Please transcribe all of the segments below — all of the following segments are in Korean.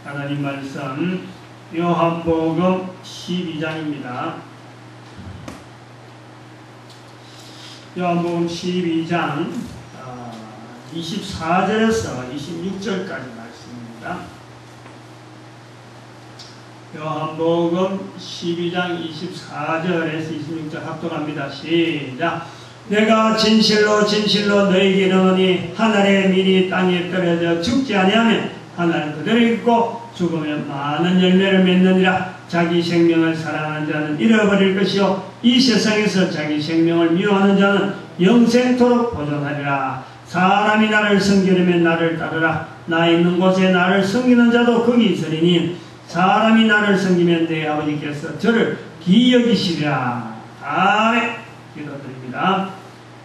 하나님 말씀 요한복음 12장입니다. 요한복음 12장 24절에서 26절까지 말씀입니다. 요한복음 12장 24절에서 26절 합독합니다. 시작. 내가 진실로 진실로 너희에게 이르노니 하늘의 밀이 땅에 떨어져 죽지 아니하면 하나는 그대로 있고 죽으면 많은 열매를 맺느니라. 자기 생명을 사랑하는 자는 잃어버릴 것이요 이 세상에서 자기 생명을 미워하는 자는 영생토록 보존하리라. 사람이 나를 섬기려면 나를 따르라. 나 있는 곳에 나를 섬기는 자도 거기 있으리니 사람이 나를 섬기면 내 아버지께서 저를 기여기시리라. 아멘. 기도드립니다.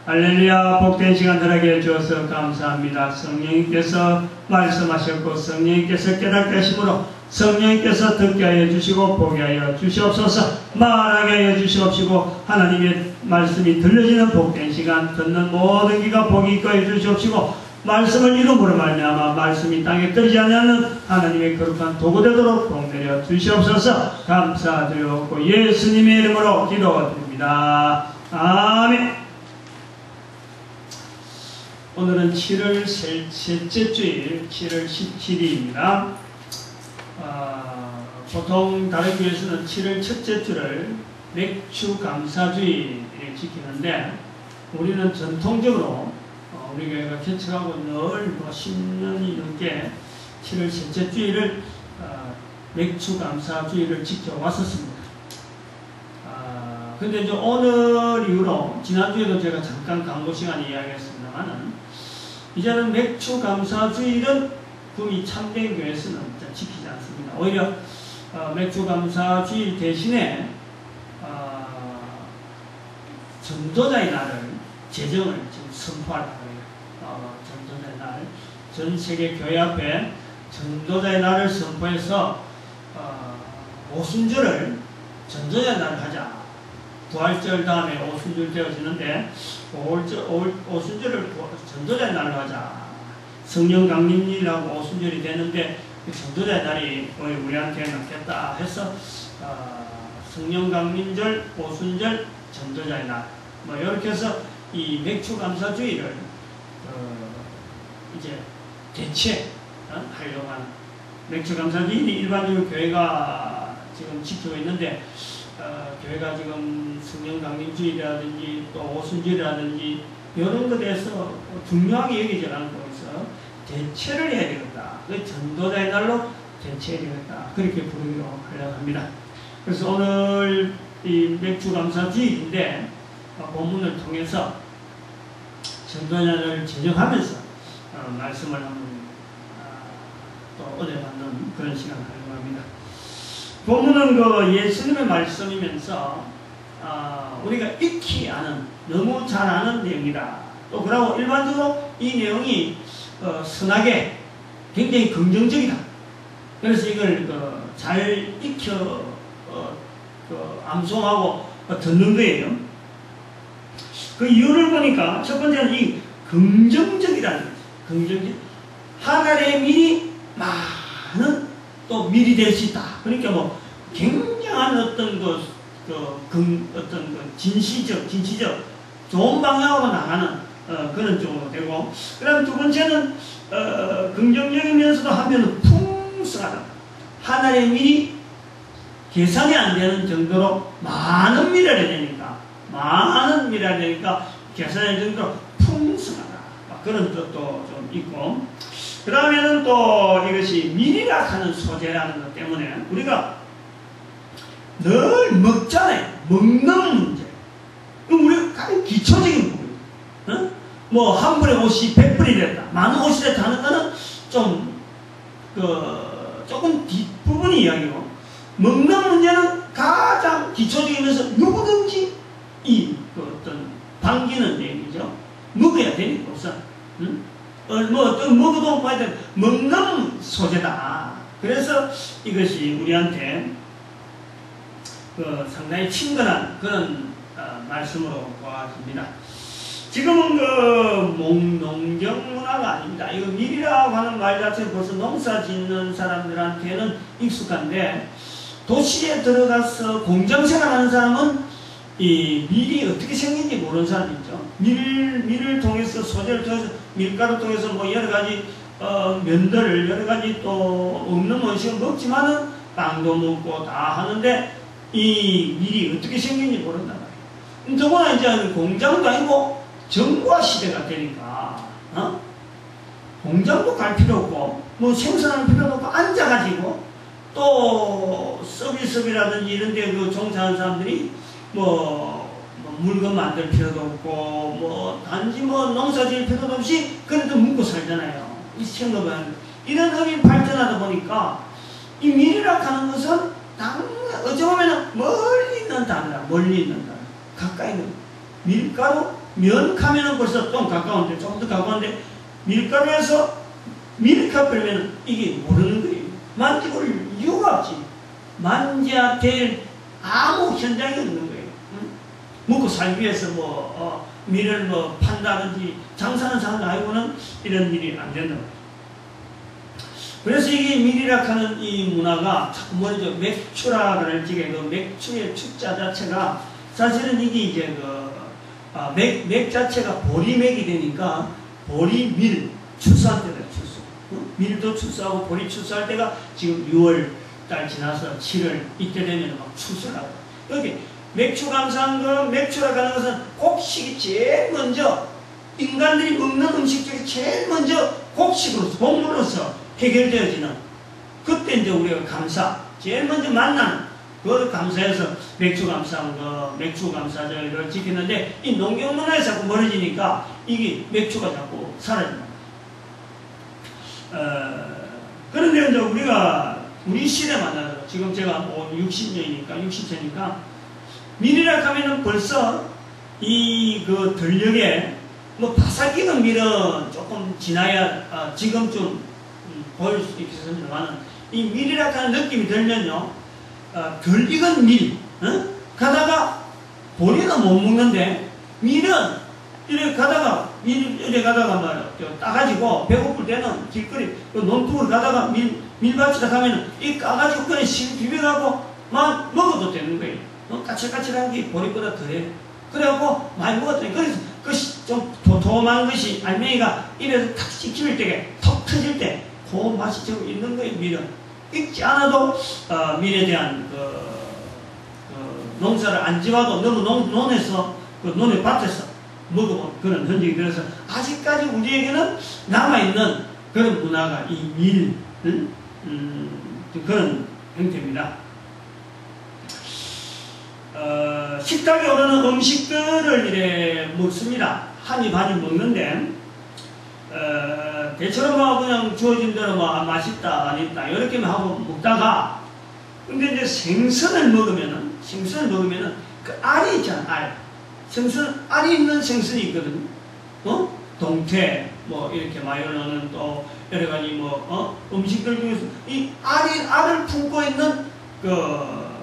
할렐루야. 복된 시간 들에게 주어서 감사합니다. 성령님께서 말씀하셨고 성령님께서 깨닫게 하심으로 성령님께서 듣게 하여 주시고 보게 하여 주시옵소서. 말하게 하여 주시옵시고 하나님의 말씀이 들려지는 복된 시간 듣는 모든 귀가 복이 있게 하여 주시옵시고 말씀을 이름으로 말미암아 말씀이 땅에 떨어지지 않는 하나님의 거룩한 도구 되도록 복내려 주시옵소서. 감사드리옵고 예수님의 이름으로 기도드립니다. 아멘. 오늘은 7월 셋째 주일 7월 17일입니다. 보통 다른 교회에서는 7월 첫째 주를 맥주 감사주일에 지키는데 우리는 전통적으로 우리 교회가 개척하고 늘 10년이 넘게 7월 셋째 주일을 맥주 감사주일을 지켜왔었습니다. 근데 이제 오늘 이후로 지난주에도 제가 잠깐 광고 시간에 이야기했습니다만은 이제는 맥주 감사주일은 구미 참된 교회에서는 지키지 않습니다. 오히려 맥주 감사주일 대신에 전도자의 날을 제정을 지금 선포하려고 해요. 전도자의 날, 전 세계 교회 앞에 전도자의 날을 선포해서 오순절을 전도자의 날을 하자. 부활절 다음에 오순절 되어지는데 오순절을 전도자의 날로 하자. 성령 강림일이라고 오순절이 되는데 그 전도자의 날이 우리한테 낫겠다 해서 성령 강림절, 오순절, 전도자의 날 이렇게 해서 이 맥주 감사주의를 이제 대체하려고 하는 맥주 감사주일이 일반적으로 교회가 지금 지키고 있는데 교회가 지금 성령 강림주일이라든지 또 오순절이라든지 이런 것에 대해서 중요하게 여기지 않고 있어 대체를 해야 되겠다. 그 전도자의 날로 대체해야 되겠다. 그렇게 부르기로 하려고 합니다. 그래서 오늘 이 맥주 감사주일인데 본문을 통해서 전도자를 제정하면서 말씀을 한번 또 얻어받는 그런 시간을 하려고 합니다. 본문은 그 예수님의 말씀이면서 우리가 익히 아는, 너무 잘 아는 내용이다. 또 그러고 일반적으로 이 내용이 선하게 굉장히 긍정적이다. 그래서 이걸 잘 익혀 암송하고 듣는 거예요. 그 이유를 보니까 첫 번째는 이 긍정적이라는 거죠. 긍정적. 하늘의 밀이 많은 또 밀이 될 수 있다. 그러니까 뭐 굉장한 어떤 진시적 좋은 방향으로 나가는 그런 쪽으로 되고, 그다음 두 번째는 긍정적이면서도 하면은 풍성하다. 하늘의 밀이 계산이 안 되는 정도로 많은 밀을 되니까 계산이 될 정도로 풍성하다. 그런 뜻도 좀 있고, 그 다음에는 또 이것이 밀이라 하는 소재라는 것 때문에 우리가 늘 먹잖아요. 먹는 문제. 우리가 가장 기초적인 부분. 뭐 한 불에 옷이 100불이 됐다. 많은 옷이 됐다 하는 거는 좀 조금 뒷부분이 이야기고, 먹는 문제는 가장 기초적이면서 누구든지 어떤 반기는 내용이죠. 먹어야 되니까 우선. 어떤 먹어도 봐야 돼. 먹는 소재다. 그래서 이것이 우리한테 상당히 친근한 그런 말씀으로 보아집니다. 지금은 그 농경 문화가 아닙니다. 이거 밀이라고 하는 말 자체는 벌써 농사 짓는 사람들한테는 익숙한데, 도시에 들어가서 공장 생활하는 사람은 이 밀이 어떻게 생긴지 모르는 사람이죠. 밀을 통해서, 소재를 통해서, 밀가루 통해서 뭐 여러 가지 면들, 여러 가지 또 없는 음식을 먹지만은 빵도 먹고 다 하는데, 이 밀이 어떻게 생긴지 모른단 말이에요. 더구나 이제 공장도 아니고 정과 시대가 되니까, 공장도 갈 필요 없고, 뭐 생산할 필요도 없고, 앉아가지고, 또 서비스업이라든지 이런 데 그 종사하는 사람들이 뭐 물건 만들 필요도 없고, 뭐 단지 뭐 농사 지을 필요도 없이 그래도 먹고 살잖아요. 이 생업은. 이런 업이 발전하다 보니까 이 밀이라 하는 것은 어찌 보면 멀리 있는 단어라. 멀리 있는 단어. 가까이 있는 밀가루, 면 하면은 벌써 좀 가까운데, 조금 더 가까운데, 밀가루에서 밀가 빼면 이게 모르는 거예요. 만져볼 이유가 없지. 만져야 될 아무 현장이 없는 거예요. 응? 먹고 살기 위해서 밀을 뭐 판다든지 장사는 사는 아이고는 이런 일이 안 된다. 그래서 이게 밀이라 하는 이 문화가 자꾸 뭐죠? 맥추라 그럴지게 그 맥추의 추자 자체가 사실은 이게 이제 맥 자체가 보리맥이 되니까 보리밀 추수할 때다. 추수. 밀도 추수하고 보리 추수할 때가 지금 6월 달 지나서 7월 이때 되면 막 추수를 하고. 여기 맥추 감사한 거, 맥추라고 하는 것은 곡식이 제일 먼저 인간들이 먹는 음식 중에 제일 먼저 곡식으로서, 곡물로서 해결되어지는, 그때 이제 우리가 감사, 제일 먼저 만나는 그 감사에서 맥추 감사한 거, 맥추 감사절을 지키는데, 이 농경 문화에서 자꾸 멀어지니까 이게 맥추가 자꾸 사라집니다. 그런데 이제 우리 시대 만나서, 지금 제가 60세니까, 밀이라 하면은 벌써 그 들녘에 뭐 바삭 익은 밀은 조금 지나야 지금쯤 보일 수 있겠습니다만, 이 밀이라 하는 느낌이 들면요, 덜 익은 밀, 가다가 보리는 못 먹는데, 밀은 이렇게 가다가 따가지고 배고플 때는 길거리 논둑을 가다가 밀밭이다 가면은 이 까가지고 그냥 실 비벼가고 막 먹어도 되는 거예요. 까칠까칠한 게 보리보다 덜해요. 그래갖고 많이 먹었더니, 그래서 그것이 좀 도톰한 것이 알맹이가 입에서 탁 씹힐 때에 턱 터질 때 그 맛이 좀 있는 거예요. 밀은 익지 않아도 밀에 대한 농사를 안 지어도 너무 논에서 논의 밭에서 먹어본 그런 흔적이 들어서 아직까지 우리에게는 남아있는 그런 문화가 이 밀, 그런 형태입니다. 식탁에 오르는 음식들을 이래 먹습니다. 한 입 한 입 먹는데, 대처럼 그냥 주어진 대로 맛있다, 안 있다, 이렇게만 하고 먹다가, 근데 이제 생선을 먹으면은 그 알이 있잖아, 알. 알이 있는 생선이 있거든. 동태, 이렇게 마요는 또 여러 가지 음식들 중에서 이 알을 품고 있는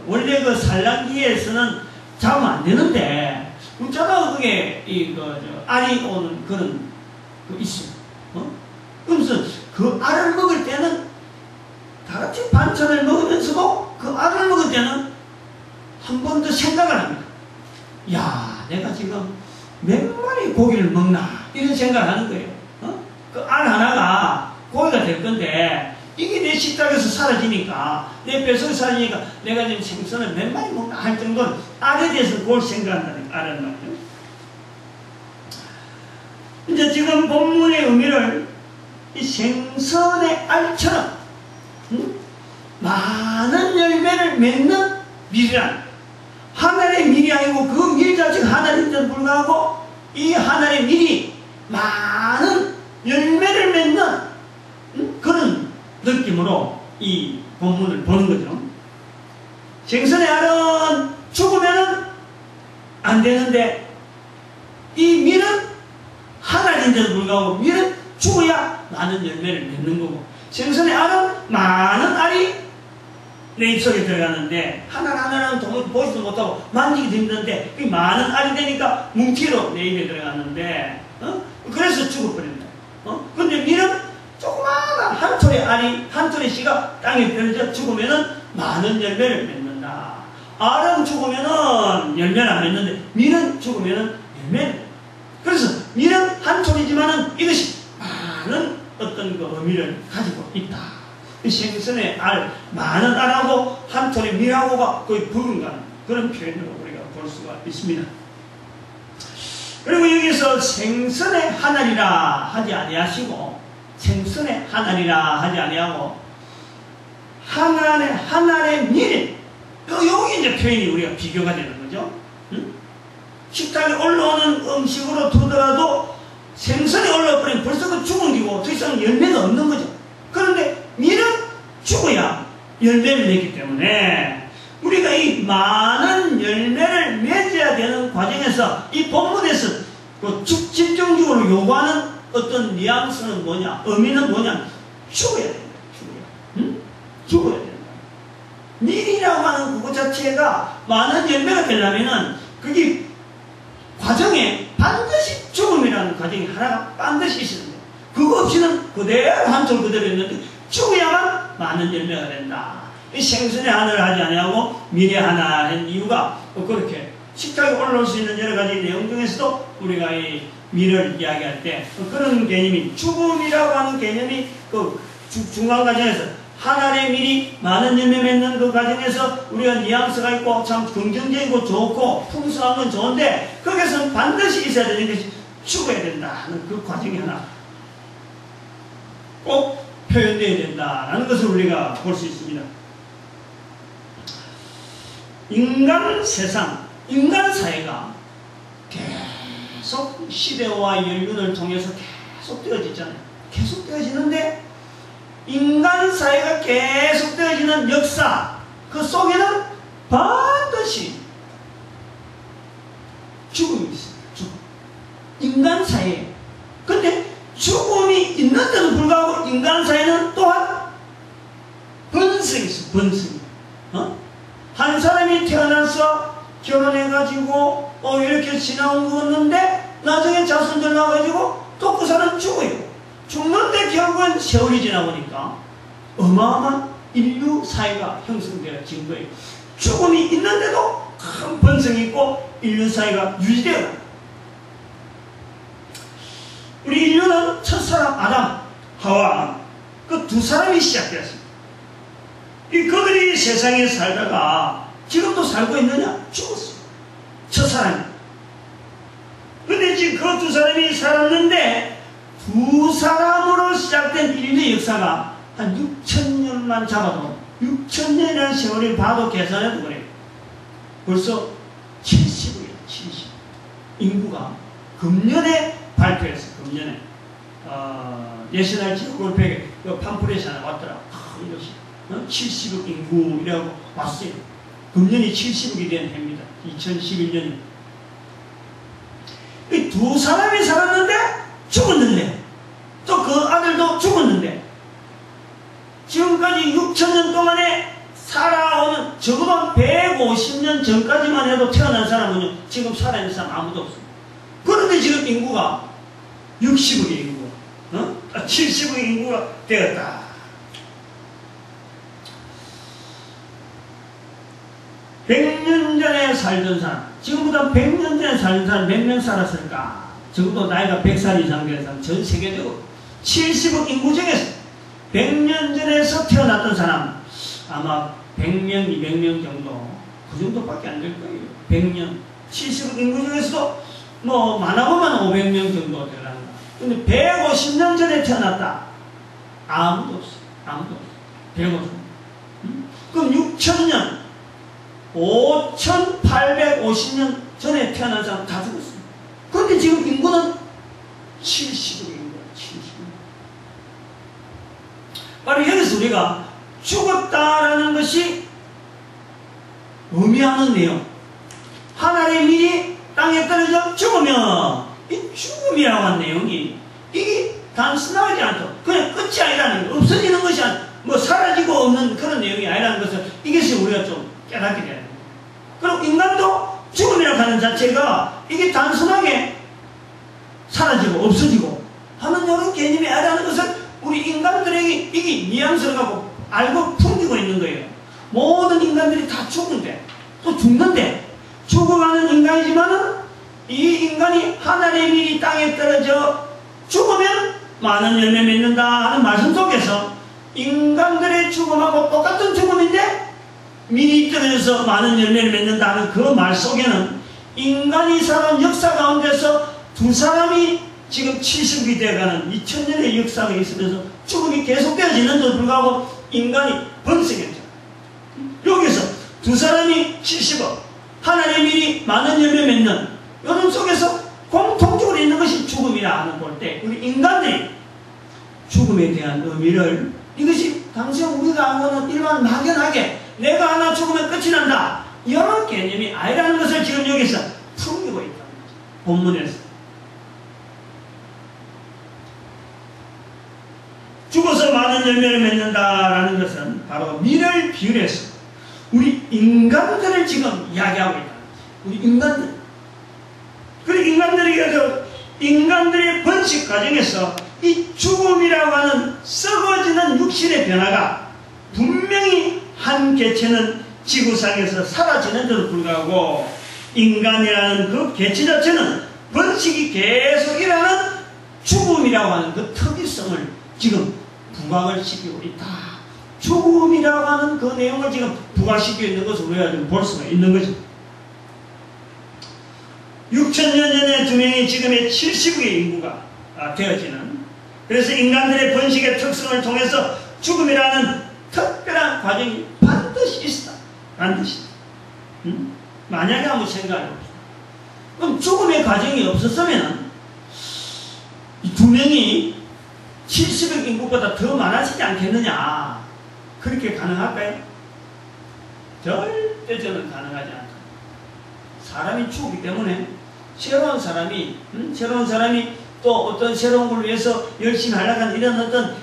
원래 그 산란기에서는 잡으면 안 되는데, 어쩌다가 그게 알이 오는 그런 있어요. 그러면서 그 알을 먹을 때는 다 같이 반찬을 먹으면서도 그 알을 먹을 때는 한 번 더 생각을 합니다. 야, 내가 지금 몇 마리 고기를 먹나, 이런 생각을 하는 거예요. 그 알 하나가 고기가 될 건데, 이게 내 식탁에서 사라지니까, 내 뱃속에 사라지니까 내가 지금 생선을 몇 마리 먹나 할 정도로 알에 대해서 그걸 생각한다는 말이에요. 이제 지금 본문의 의미를 이 생선의 알처럼 많은 열매를 맺는 밀이란, 하늘의 밀이 아니고 그 밀 자체가 하늘인데도 불구하고 이 하늘의 밀이 많은 열매를 맺는 그런 느낌으로 이 본문을 보는 거죠. 생선의 알은 죽으면은 안 되는데, 이 밀은 하늘인데도 불구하고 밀은 죽어야 많은 열매를 맺는 거고, 생선의 알은 많은 알이 내 입속에 들어가는데 하나하나는 도무지 보지도 못하고 만지기도 힘든데 그 많은 알이 되니까 뭉티로 내 입에 들어가는데 그래서 죽어버린다. 근데 밀은 조그마한 한 톨의 알이 한 톨의 씨가 땅에 떨어져 죽으면은 많은 열매를 맺는다. 알은 죽으면은 열매를 안 맺는데 밀은 죽으면은 열매를. 그래서 밀은 한 톨이지만은 이것이 많은 어떤 그 의미를 가지고 있다. 생선의 알, 많은 알하고 한 톨의 밀하고가 거의 버금가는 그런 표현으로 우리가 볼 수가 있습니다. 그리고 여기서 생선의 하늘이라 하지 아니하시고 생선의 하늘이라 하지 아니하고 하늘의 밀, 여기 이제 표현이 우리가 비교가 되는 거죠. 식탁에 올라오는 음식으로 두더라도 생선이 올라오면 벌써 그 죽은 기고 더 이상 열매가 없는 거죠. 그런데 밀은 죽어야 열매를 맺기 때문에 우리가 이 많은 열매를 맺어야 되는 과정에서 이 본문에서 그 집중적으로 요구하는 어떤 뉘앙스는 뭐냐, 의미는 뭐냐, 죽어야 된다. 죽어야 된다. 밀이라고 하는 그것 자체가 많은 열매가 되려면은 그게 과정에 반드시 죽음이라는 과정이 하나가 반드시 있어야 돼요. 그거 없이는 그대로 한 톨 그대로 있는데 죽어야만 많은 열매가 된다. 이 생선의 하나를 하지 아니하고 밀의 하나 한 이유가 그렇게 식탁에 올라올 수 있는 여러 가지 내용 중에서도 우리가 이 밀을 이야기할 때 그런 개념이 죽음이라고 하는 개념이 그 중간 과정에서 하나의 밀이 많은 열매 맺는 그 과정에서 우리가 뉘앙스가 있고 참 긍정적이고 좋고 풍성한 건 좋은데 거기서 반드시 있어야 되는 것이 죽어야 된다는 그 과정이 하나 꼭 표현되어야 된다라는 것을 우리가 볼 수 있습니다. 인간 세상, 인간 사회가 계속 시대와 연륜을 통해서 계속 되어지잖아요. 계속 되어지는데 인간 사회가 계속 되어지는 역사 그 속에는 반드시 죽음이 있습니다. 죽음. 인간 사회. 근데 죽음이 있는데도 불구하고 인간 사회는 또한 번성이 있어. 번성이. 한 사람이 태어나서 결혼해가지고 이렇게 지나온 거였는데 나중에 자손들 나와가지고 또 그 사람 죽어요. 죽는데 결국은 세월이 지나보니까 어마어마한 인류 사회가 형성되어진 거예요. 죽음이 있는데도 큰 번성이 있고 인류 사회가 유지되어요. 우리 인류는 첫사람 아담, 하와 그 두 사람이 시작되었습니다. 그들이 세상에 살다가 지금도 살고 있느냐? 죽었어요. 첫사람이. 근데 지금 그 두 사람이 살았는데 두 사람으로 시작된 인류의 역사가 한 6,000년만 잡아도 6,000년이라는 세월을 봐도 계산해도 그래요. 벌써 70이에요. 70. 인구가 금년에 발표했어요. 금년에 내셔널 지오그래픽 팜플렛이 하나 왔더라. 이것이 70억 인구라고 왔어요. 금년이 70억이 된 해입니다. 2011년이. 이 두 사람이 살았는데 죽었는데 또 그 아들도 죽었는데 지금까지 6,000년 동안에 살아오는 적어도 150년 전까지만 해도 태어난 사람은 지금 살아있는 사람 아무도 없습니다. 그런데 지금 인구가 60억의 인구가 70억의 인구가 되었다. (100년) 전에 살던 사람, 지금보다 100년 전에 살던 사람 몇 명 살았을까? 적어도 나이가 100살 이상 된 사람, 전 세계적으로 70억 인구 중에서 100년 전에서 태어났던 사람 아마 100명, 200명 정도, 그 정도밖에 안 될 거예요. 100년, 70억 인구 중에서도 뭐 많아보면 500명 정도 되려나. 근데 150년 전에 태어났다. 아무도 없어요. 아무도 없어요. 150년. 그럼 6,000년, 5,850년 전에 태어난 사람 다 죽었습니다. 그런데 지금 인구는 70억인 거야. 70억. 바로 여기서 우리가 죽었다라는 것이 의미하는 내용. 하나의 밀이 땅에 떨어져 죽으면 이 죽음이라고 하는 내용이 이게 단순하지 않고 그냥 끝이 아니라는 거, 없어지는 것이 아니라 뭐 사라지고 없는 그런 내용이 아니라는 것을 이게 이것이 우리가 좀 깨닫게 되는 거예요. 그리고 인간도 죽음이라고 하는 자체가 이게 단순하게 사라지고 없어지고 하는 이런 개념이 아니라는 것을 우리 인간들에게 이게 뉘앙스를 알고 풍기고 있는 거예요. 모든 인간들이 다 죽는데, 또 죽는데, 죽어가는 인간이지만은 이 인간이 하늘의 미리 땅에 떨어져 죽으면 많은 열매 맺는다 하는 말씀 속에서 인간들의 죽음하고 똑같은 죽음인데 미리 떨어져서 많은 열매를 맺는다는 그 말 속에는 인간이 살아온 역사 가운데서 두 사람이 지금 70이 되어가는 2000년의 역사가 있으면서 죽음이 계속되어지는데도 불구하고 인간이 번성했죠. 여기서 두 사람이 70억, 하나님의 미리 많은 열매 맺는 이런 속에서 공통적으로 있는 것이 죽음이라 하는 볼 때 우리 인간들이 죽음에 대한 의미를 이것이 당시 우리가 하는 일반 막연하게 내가 하나 죽으면 끝이 난다 이런 개념이 아니라는 것을 지금 여기서 풍기고 있다는 거죠. 본문에서 죽어서 많은 열매를 맺는다라는 것은 바로 미를 비유해서 우리 인간들을 지금 이야기하고 있다는 거죠. 우리 인간들. 그 인간들의 번식 과정에서 이 죽음이라고 하는 썩어지는 육신의 변화가 분명히 한 개체는 지구상에서 사라지는데도 불구하고 인간이라는 그 개체 자체는 번식이 계속 일어나는 죽음이라고 하는 그 특이성을 지금 부각을 시키고 있다. 죽음이라고 하는 그 내용을 지금 부각시키고 있는 것을 우리가 좀 볼 수가 있는 거죠. 6천여 년의 두 명이 지금의 70억의 인구가 되어지는, 그래서 인간들의 번식의 특성을 통해서 죽음이라는 특별한 과정이 반드시 있다. 반드시. 만약에 아무 생각이 없어. 그럼 죽음의 과정이 없었으면 이 두 명이 70억 인구보다 더 많아지지 않겠느냐. 그렇게 가능할까요? 절대 저는 가능하지 않다. 사람이 죽기 때문에 새로운 사람이 또 어떤 새로운 걸 위해서 열심히 하려고 하는 이런 어떤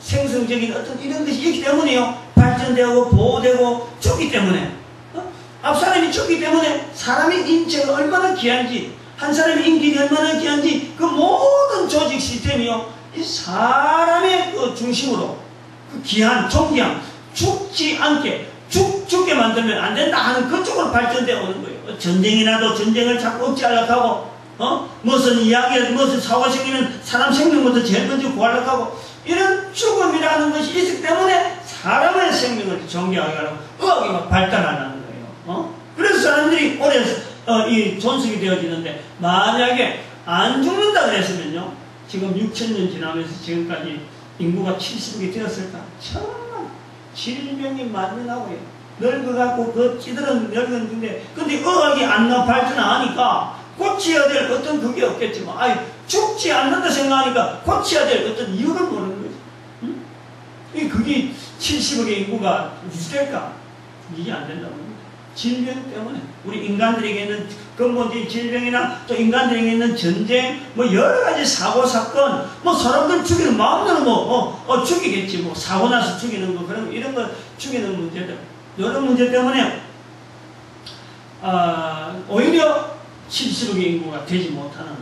생성적인 어떤 이런 것이 있기 때문에요. 발전되고 보호되고 죽기 때문에 앞 사람이 죽기 때문에 사람의 인체가 얼마나 귀한지, 한 사람의 인격이 얼마나 귀한지 그 모든 조직 시스템이요 이 사람의 그 중심으로 그 귀한 존귀함 죽지 않게 죽게 만들면 안 된다 하는 그쪽으로 발전되어 오는 거예요. 전쟁이 나도 전쟁을 자꾸 억제하려고 하고 무슨 이야기를 무슨 사고가 생기면 사람 생명부터 제일 먼저 구하려고 하고 이런 죽음이라는 것이 있기 때문에 사람의 생명을 존경하게 하고 의학이 막 발달하는 거예요. 그래서 사람들이 오래 이 존속이 되어지는데 만약에 안 죽는다 그랬으면요 지금 6천년 지나면서 지금까지 인구가 70억이 되었을까? 정말 질병이 만연하고요. 늙어갖고 그 찌들은 늙었는데 근데 의학이 안 발전하니까 고쳐야 될 어떤 그게 없겠지만 죽지 않는다 생각하니까 고쳐야 될 어떤 이유를 모르는 거죠. 응? 그게 70억의 인구가 유지될까? 이게 안 된다고 합니다. 질병 때문에 우리 인간들에게 있는 근본적인 질병이나 또 인간들에게 있는 전쟁 뭐 여러가지 사고 사건 뭐 사람들 죽이는 마음대로 죽이겠지 뭐 사고 나서 죽이는 거 그런 이런 거 죽이는 문제들 이런 문제 때문에 오히려 70억의 인구가 되지 못하는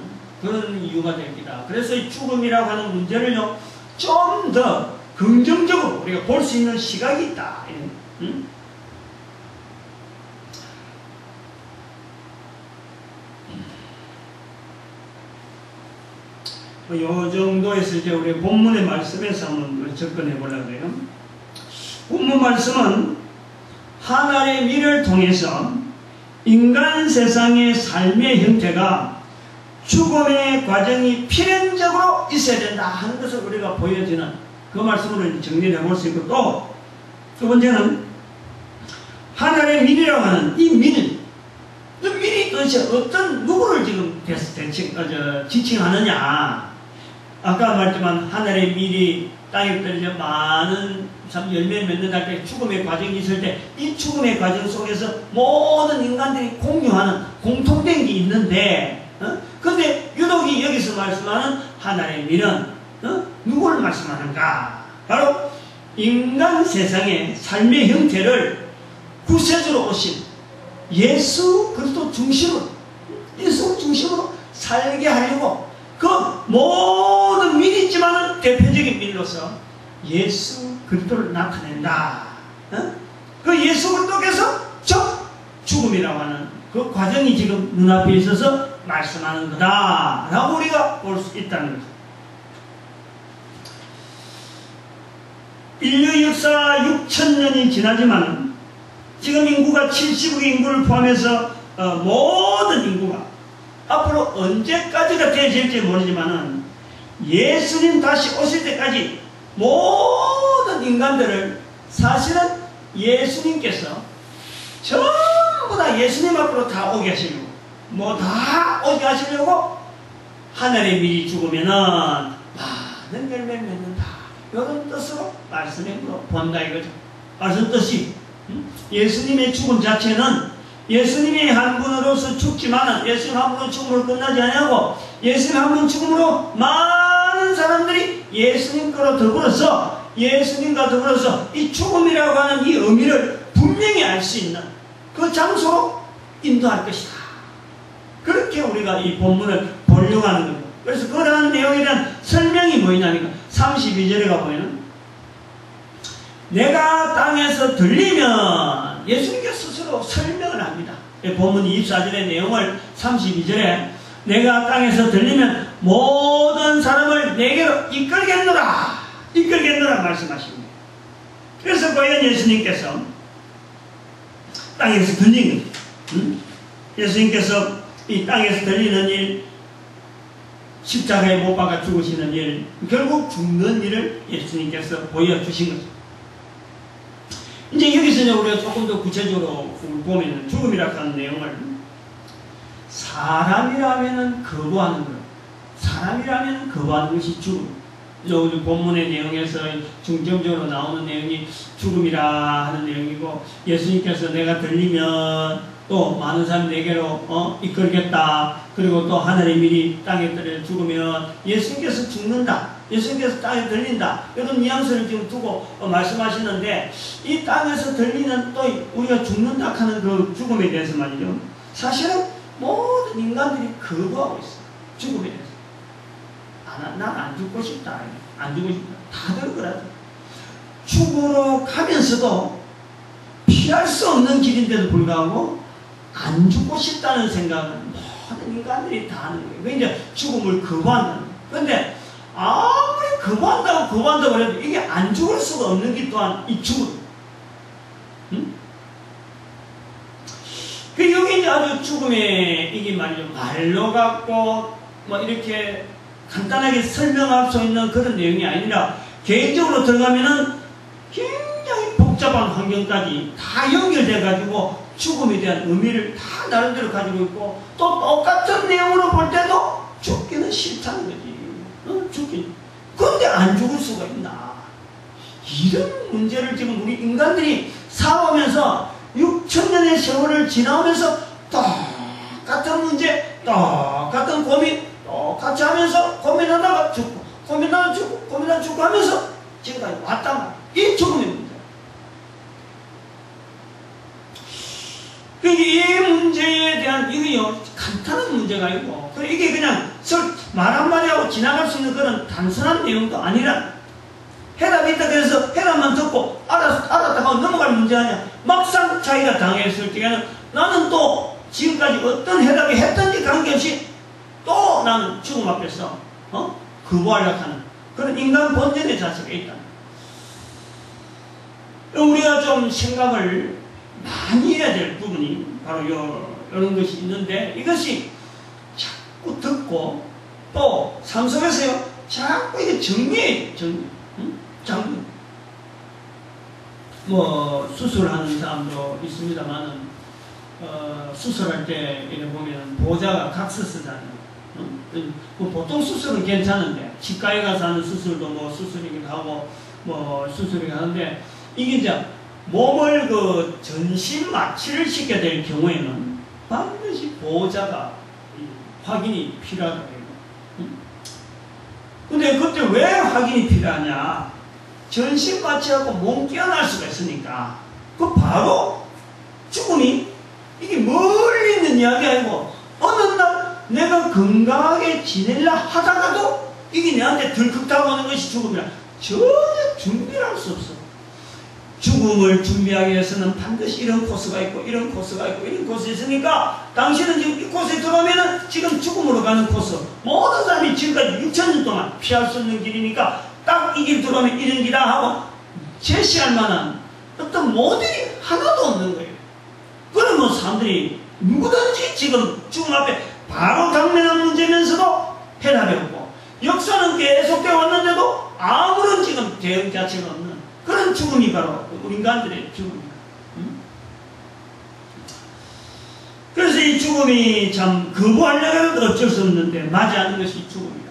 그런 이유가 됩니다. 그래서 이 죽음이라고 하는 문제를요 좀 더 긍정적으로 우리가 볼 수 있는 시각이 있다. 응? 요 정도에서 이제 우리 본문의 말씀에서 한번 접근해 보려고 해요. 본문 말씀은 하나의 미를 통해서 인간 세상의 삶의 형태가 죽음의 과정이 필연적으로 있어야 된다 하는 것을 우리가 보여지는 그 말씀으로 정리해 볼 수 있고 또 두 번째는 하나의 미이라고 하는 이 미는 그 미리 도대체 어떤 누구를 지금 지칭하느냐. 아까 말했지만 하늘의 밀이 땅에 떨어져 많은 참 열매를 맺는다 때 죽음의 과정이 있을 때 이 죽음의 과정 속에서 모든 인간들이 공유하는 공통된 게 있는데 근데 유독이 여기서 말씀하는 하늘의 밀은 누구를 말씀하는가? 바로 인간 세상의 삶의 형태를 구세주로 오신 예수 그리스도 중심으로, 예수 중심으로 살게 하려고 그 모든 믿있지만은 대표적인 일로서 예수 그리스도를 나타낸다. 그 예수 그리스도께서 저 죽음이라고 하는 그 과정이 지금 눈앞에 있어서 말씀하는 거다 라고 우리가 볼 수 있다는 거죠. 인류 역사 6,000년이 지나지만 지금 인구가 70억 인구를 포함해서 모든 인구가 앞으로 언제까지가 되어질지 모르지만은 예수님 다시 오실 때까지 모든 인간들을 사실은 예수님께서 전부 다 예수님 앞으로 다 오게 하시려고, 뭐 다 오게 하시려고 하늘에 미리 죽으면은 많은 열매를 맺는다, 이런 뜻으로 말씀에 본다 이거죠. 무슨 뜻이? 예수님의 죽음 자체는 예수님이 한 분으로서 죽지만 예수님 한 분으로 죽음으로 끝나지 않냐고, 예수님 한 분 죽음으로 많은 사람들이 예수님과 더불어서, 예수님과 더불어서 이 죽음이라고 하는 이 의미를 분명히 알 수 있는 그 장소로 인도할 것이다. 그렇게 우리가 이 본문을 보려고 하는 겁니다. 그래서 그러한 내용에 대한 설명이 뭐냐니까 32절에 가보면 내가 땅에서 들리면, 예수님께서 스스로 설명을 합니다. 본문 24절의 내용을 32절에 내가 땅에서 들리면 모든 사람을 내게로 이끌겠노라 말씀하십니다. 그래서 과연 예수님께서 땅에서 들린 거죠. 예수님께서 이 땅에서 들리는 일, 십자가에 못 박아 죽으시는 일, 결국 죽는 일을 예수님께서 보여주신 거죠. 이제 여기서 우리가 조금 더 구체적으로 보면 죽음이라고 하는 내용을 사람이라면 거부하는 것, 사람이라면 거부하는 것이 죽음. 우리 본문의 내용에서 중점적으로 나오는 내용이 죽음이라 하는 내용이고, 예수님께서 내가 들리면 또 많은 사람 내게로 이끌겠다, 그리고 또 하늘의 미리 땅에 떨어 죽으면 예수님께서 죽는다, 예수님께서 땅에 들린다, 이런 뉘앙스를 지금 두고 말씀하시는데, 이 땅에서 들리는 또 우리가 죽는다 하는 그 죽음에 대해서 말이죠, 사실은 모든 인간들이 거부하고 있어요. 죽음에 대해서. 난 안 죽고 싶다, 안 죽고 싶다, 다들 그러죠. 죽으러 가면서도 피할 수 없는 길인데도 불구하고 안 죽고 싶다는 생각은 모든 인간들이 다 하는 거예요. 그러니까 죽음을 거부한다는 거예요. 그런데 아무리 거부한다고 해도 이게 안 죽을 수가 없는 게 또한 이 죽음. 그 여기 이제 아주 죽음의 이게 말이죠, 말로 갖고 뭐 이렇게 간단하게 설명할 수 있는 그런 내용이 아니라 개인적으로 들어가면은 굉장히 복잡한 환경까지 다 연결돼 가지고 죽음에 대한 의미를 다 나름대로 가지고 있고, 또 똑같은 내용으로 볼 때도 죽기는 싫다는 거지. 죽기. 그런데 안 죽을 수가 있나? 이런 문제를 지금 우리 인간들이 살아오면서 6,000년의 세월을 지나오면서 똑같은 문제, 똑같은 고민 똑같이 하면서 고민하다가 죽고, 고민하다가 죽고, 고민하다가 죽고 하면서 지금까지 왔단 말이야. 이 죽음의 문제. 그러니까 이 문제에 대한, 이게 간단한 문제가 아니고, 이게 그냥 말 한마디 하고 지나갈 수 있는 그런 단순한 내용도 아니라, 해답이 있다 그래서 해답만 듣고 알았다고 넘어갈 문제 아니야. 막상 자기가 당했을 때에는 나는 또 지금까지 어떤 해답이 했던지 관계없이 또 나는 죽음 앞에서 거부하려고 하는 그런 인간 본전의 자세가 있다. 우리가 좀 생각을 많이 해야 될 부분이 바로 이런 것이 있는데, 이것이 자꾸 듣고 또 삶 속에서요 자꾸 이게 정리해. 정리. 뭐 수술하는 사람도 있습니다만은 수술할 때 이렇게 보면 보호자가 각서 쓰잖아요. 뭐 보통 수술은 괜찮은데, 치과에 가서 하는 수술도 뭐 수술이기도 하고 뭐 수술이기도 하는데, 이게 이제 몸을 그 전신 마취를 시켜야 될 경우에는 반드시 보호자가 확인이 필요하다고 해요. 근데 그때 왜 확인이 필요하냐? 전신 마취하고 몸 깨어날 수가 있으니까 그 바로 죽음이 이게 멀리 있는 이야기 아니고 어느 날 내가 건강하게 지내려 하다가도 이게 내한테 들컥 다가오는 것이 죽음이라. 전혀 준비를 할 수 없어. 죽음을 준비하기 위해서는 반드시 이런 코스가 있고 이런 코스가 있고 이런 코스가 있으니까 당신은 지금 이 코스에 들어가면은 지금 죽음으로 가는 코스, 모든 사람이 지금까지 6,000년 동안 피할 수 없는 길이니까 딱 이 길 들어가면 이런 길이다 하고 제시할 만한 어떤 모델이 하나도 없는 거예요. 그러면 사람들이 누구든지 지금 죽음 앞에 바로 당면한 문제면서도 해답이 없고, 역사는 계속되어 왔는데도 아무런 지금 대응 자체가 없는 그런 죽음이 바로 우리 인간들의 죽음입니다. 그래서 이 죽음이 참 거부하려고 해도 어쩔 수 없는데 맞이하는 것이 죽음이다.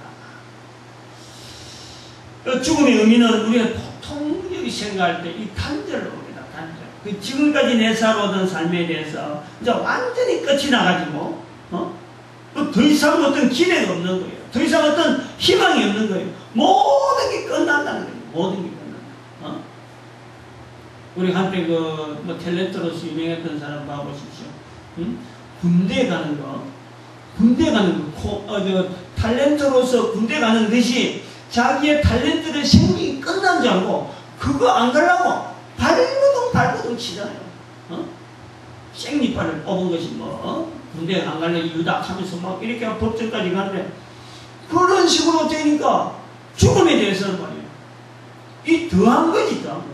죽음의 의미는 우리가 보통 여기 생각할 때 이 단절로 옵니다. 단절. 지금까지 내 살아오던 삶에 대해서 이제 완전히 끝이 나가지고 더 이상 어떤 기회가 없는 거예요. 더 이상 어떤 희망이 없는 거예요. 모든 게 끝난다는 거예요. 모든 게 끝난다. 우리 한때 뭐 탤런트로서 유명했던 사람 봐보십시오. 군대 가는 거. 군대 가는 거. 탤런트로서 군대 가는 것이 자기의 탤런트의 생명이 끝난 줄 알고 그거 안 가려고 발버둥 치잖아요. 생리발을 뽑은 것이 군대 안 갈래 이유다 하면서 막 이렇게 법정까지 가는데, 그런 식으로 되니까 죽음에 대해서는 말이에요. 이 더한 거지, 더한 거.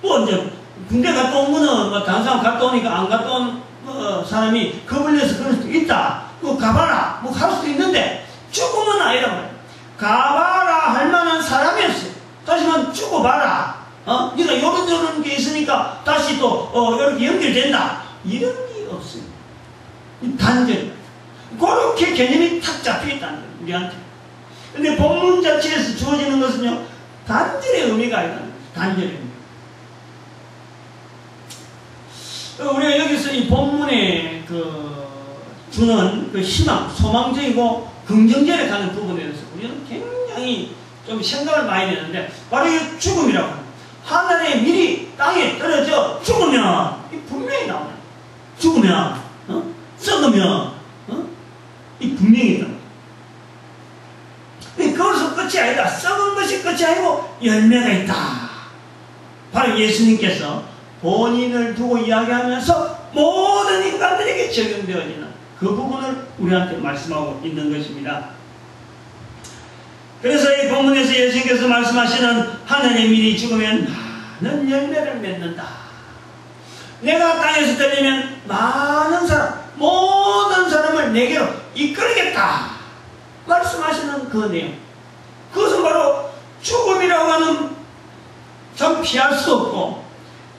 뭐 이제 군대 갔다 온 거는 뭐 다른 사람 갔다 오니까 안 갔다 온 사람이 겁을 내서 그럴 수도 있다. 뭐 가봐라. 뭐 할 수도 있는데 죽음은 아니란 말이에요. 가봐라 할 만한 사람이었어요. 다시만 죽어봐라. 네가 요런 게 있으니까 다시 또 이렇게 연결된다. 이런 게 없어요. 단절. 그렇게 개념이 탁 잡혀있다는 거예요. 우리한테. 근데 본문 자체에서 주어지는 것은요, 단절의 의미가 아니라 단절의 의미. 우리가 여기서 이 본문에 주는 그 희망, 소망적이고 긍정적으로 가는 부분에 대해서 우리는 굉장히 좀 생각을 많이 내는데, 바로 이 죽음이라고 합니다. 하늘의 밀이 땅에 떨어져 죽으면 이 분명히 나와요. 죽으면, 썩으면, 이 분명히 나와요. 그것은 끝이 아니다. 썩은 것이 끝이 아니고 열매가 있다. 바로 예수님께서 본인을 두고 이야기하면서 모든 인간들에게 적용되어지는 그 부분을 우리한테 말씀하고 있는 것입니다. 그래서 이 본문에서 예수님께서 말씀하시는 하늘의 밀이 죽으면 많은 열매를 맺는다. 내가 땅에서 떨리면 많은 사람, 모든 사람을 내게로 이끌겠다. 말씀하시는 그 내용. 그것은 바로 죽음이라고 하는 참 피할 수 없고,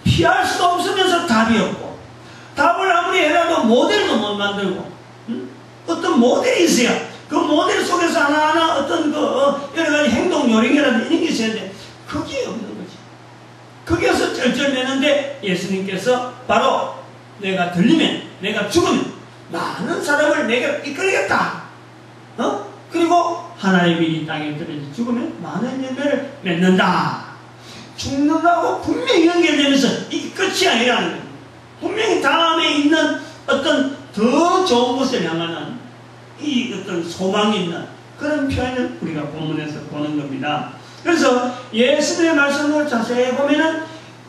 피할 수 없으면서 답이 없고, 답을 아무리 해라도 모델도 못 만들고, 어떤 모델이 있어야 그 모델 속에서 하나하나 어떤 여러 가지 행동 요령이라든지 이런 게 있어야 되는데 그게 없는 거지. 거기에서 쩔쩔매는데 예수님께서 바로 내가 들리면, 내가 죽으면 많은 사람을 내게 이끌겠다. 그리고 하나의 밀이 땅에 떨어져 죽으면 많은 열매를 맺는다. 죽는 거하고 분명히 연결되면서 이게 끝이 아니라는 거예요. 분명히 다음에 있는 어떤 더 좋은 곳을 향하는 이 어떤 소망이 있는 그런 표현을 우리가 본문에서 보는 겁니다. 그래서 예수님의 말씀을 자세히 보면은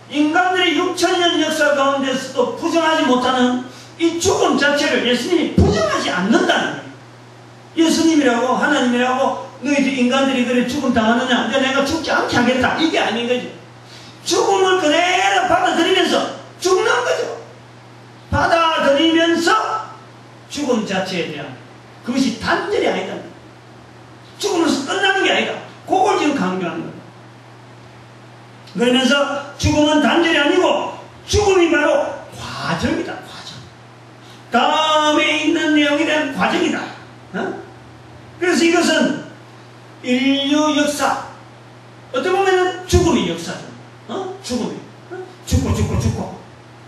인간들의 6,000년 역사 가운데서도 부정하지 못하는 이 죽음 자체를 예수님이 부정하지 않는다는 거예요. 예수님이라고 하나님이라고 너희들 인간들이 그래 죽음 당하느냐, 내가 죽지 않게 하겠다, 이게 아닌 거죠. 죽음을 그대로 받아들이면서 죽는 거죠. 받아들이면서 죽음 자체에 대한 그것이 단절이 아니다. 죽음으로서 끝나는 게 아니다. 그걸 지금 강조하는 거예요. 그러면서 죽음은 단절이 아니고 죽음이 바로 과정이다. 과정. 다음에 있는 내용에 대한 과정이다. 그래서 이것은 인류 역사, 어떻게 보면 죽음의 역사죠. 죽음이. 죽고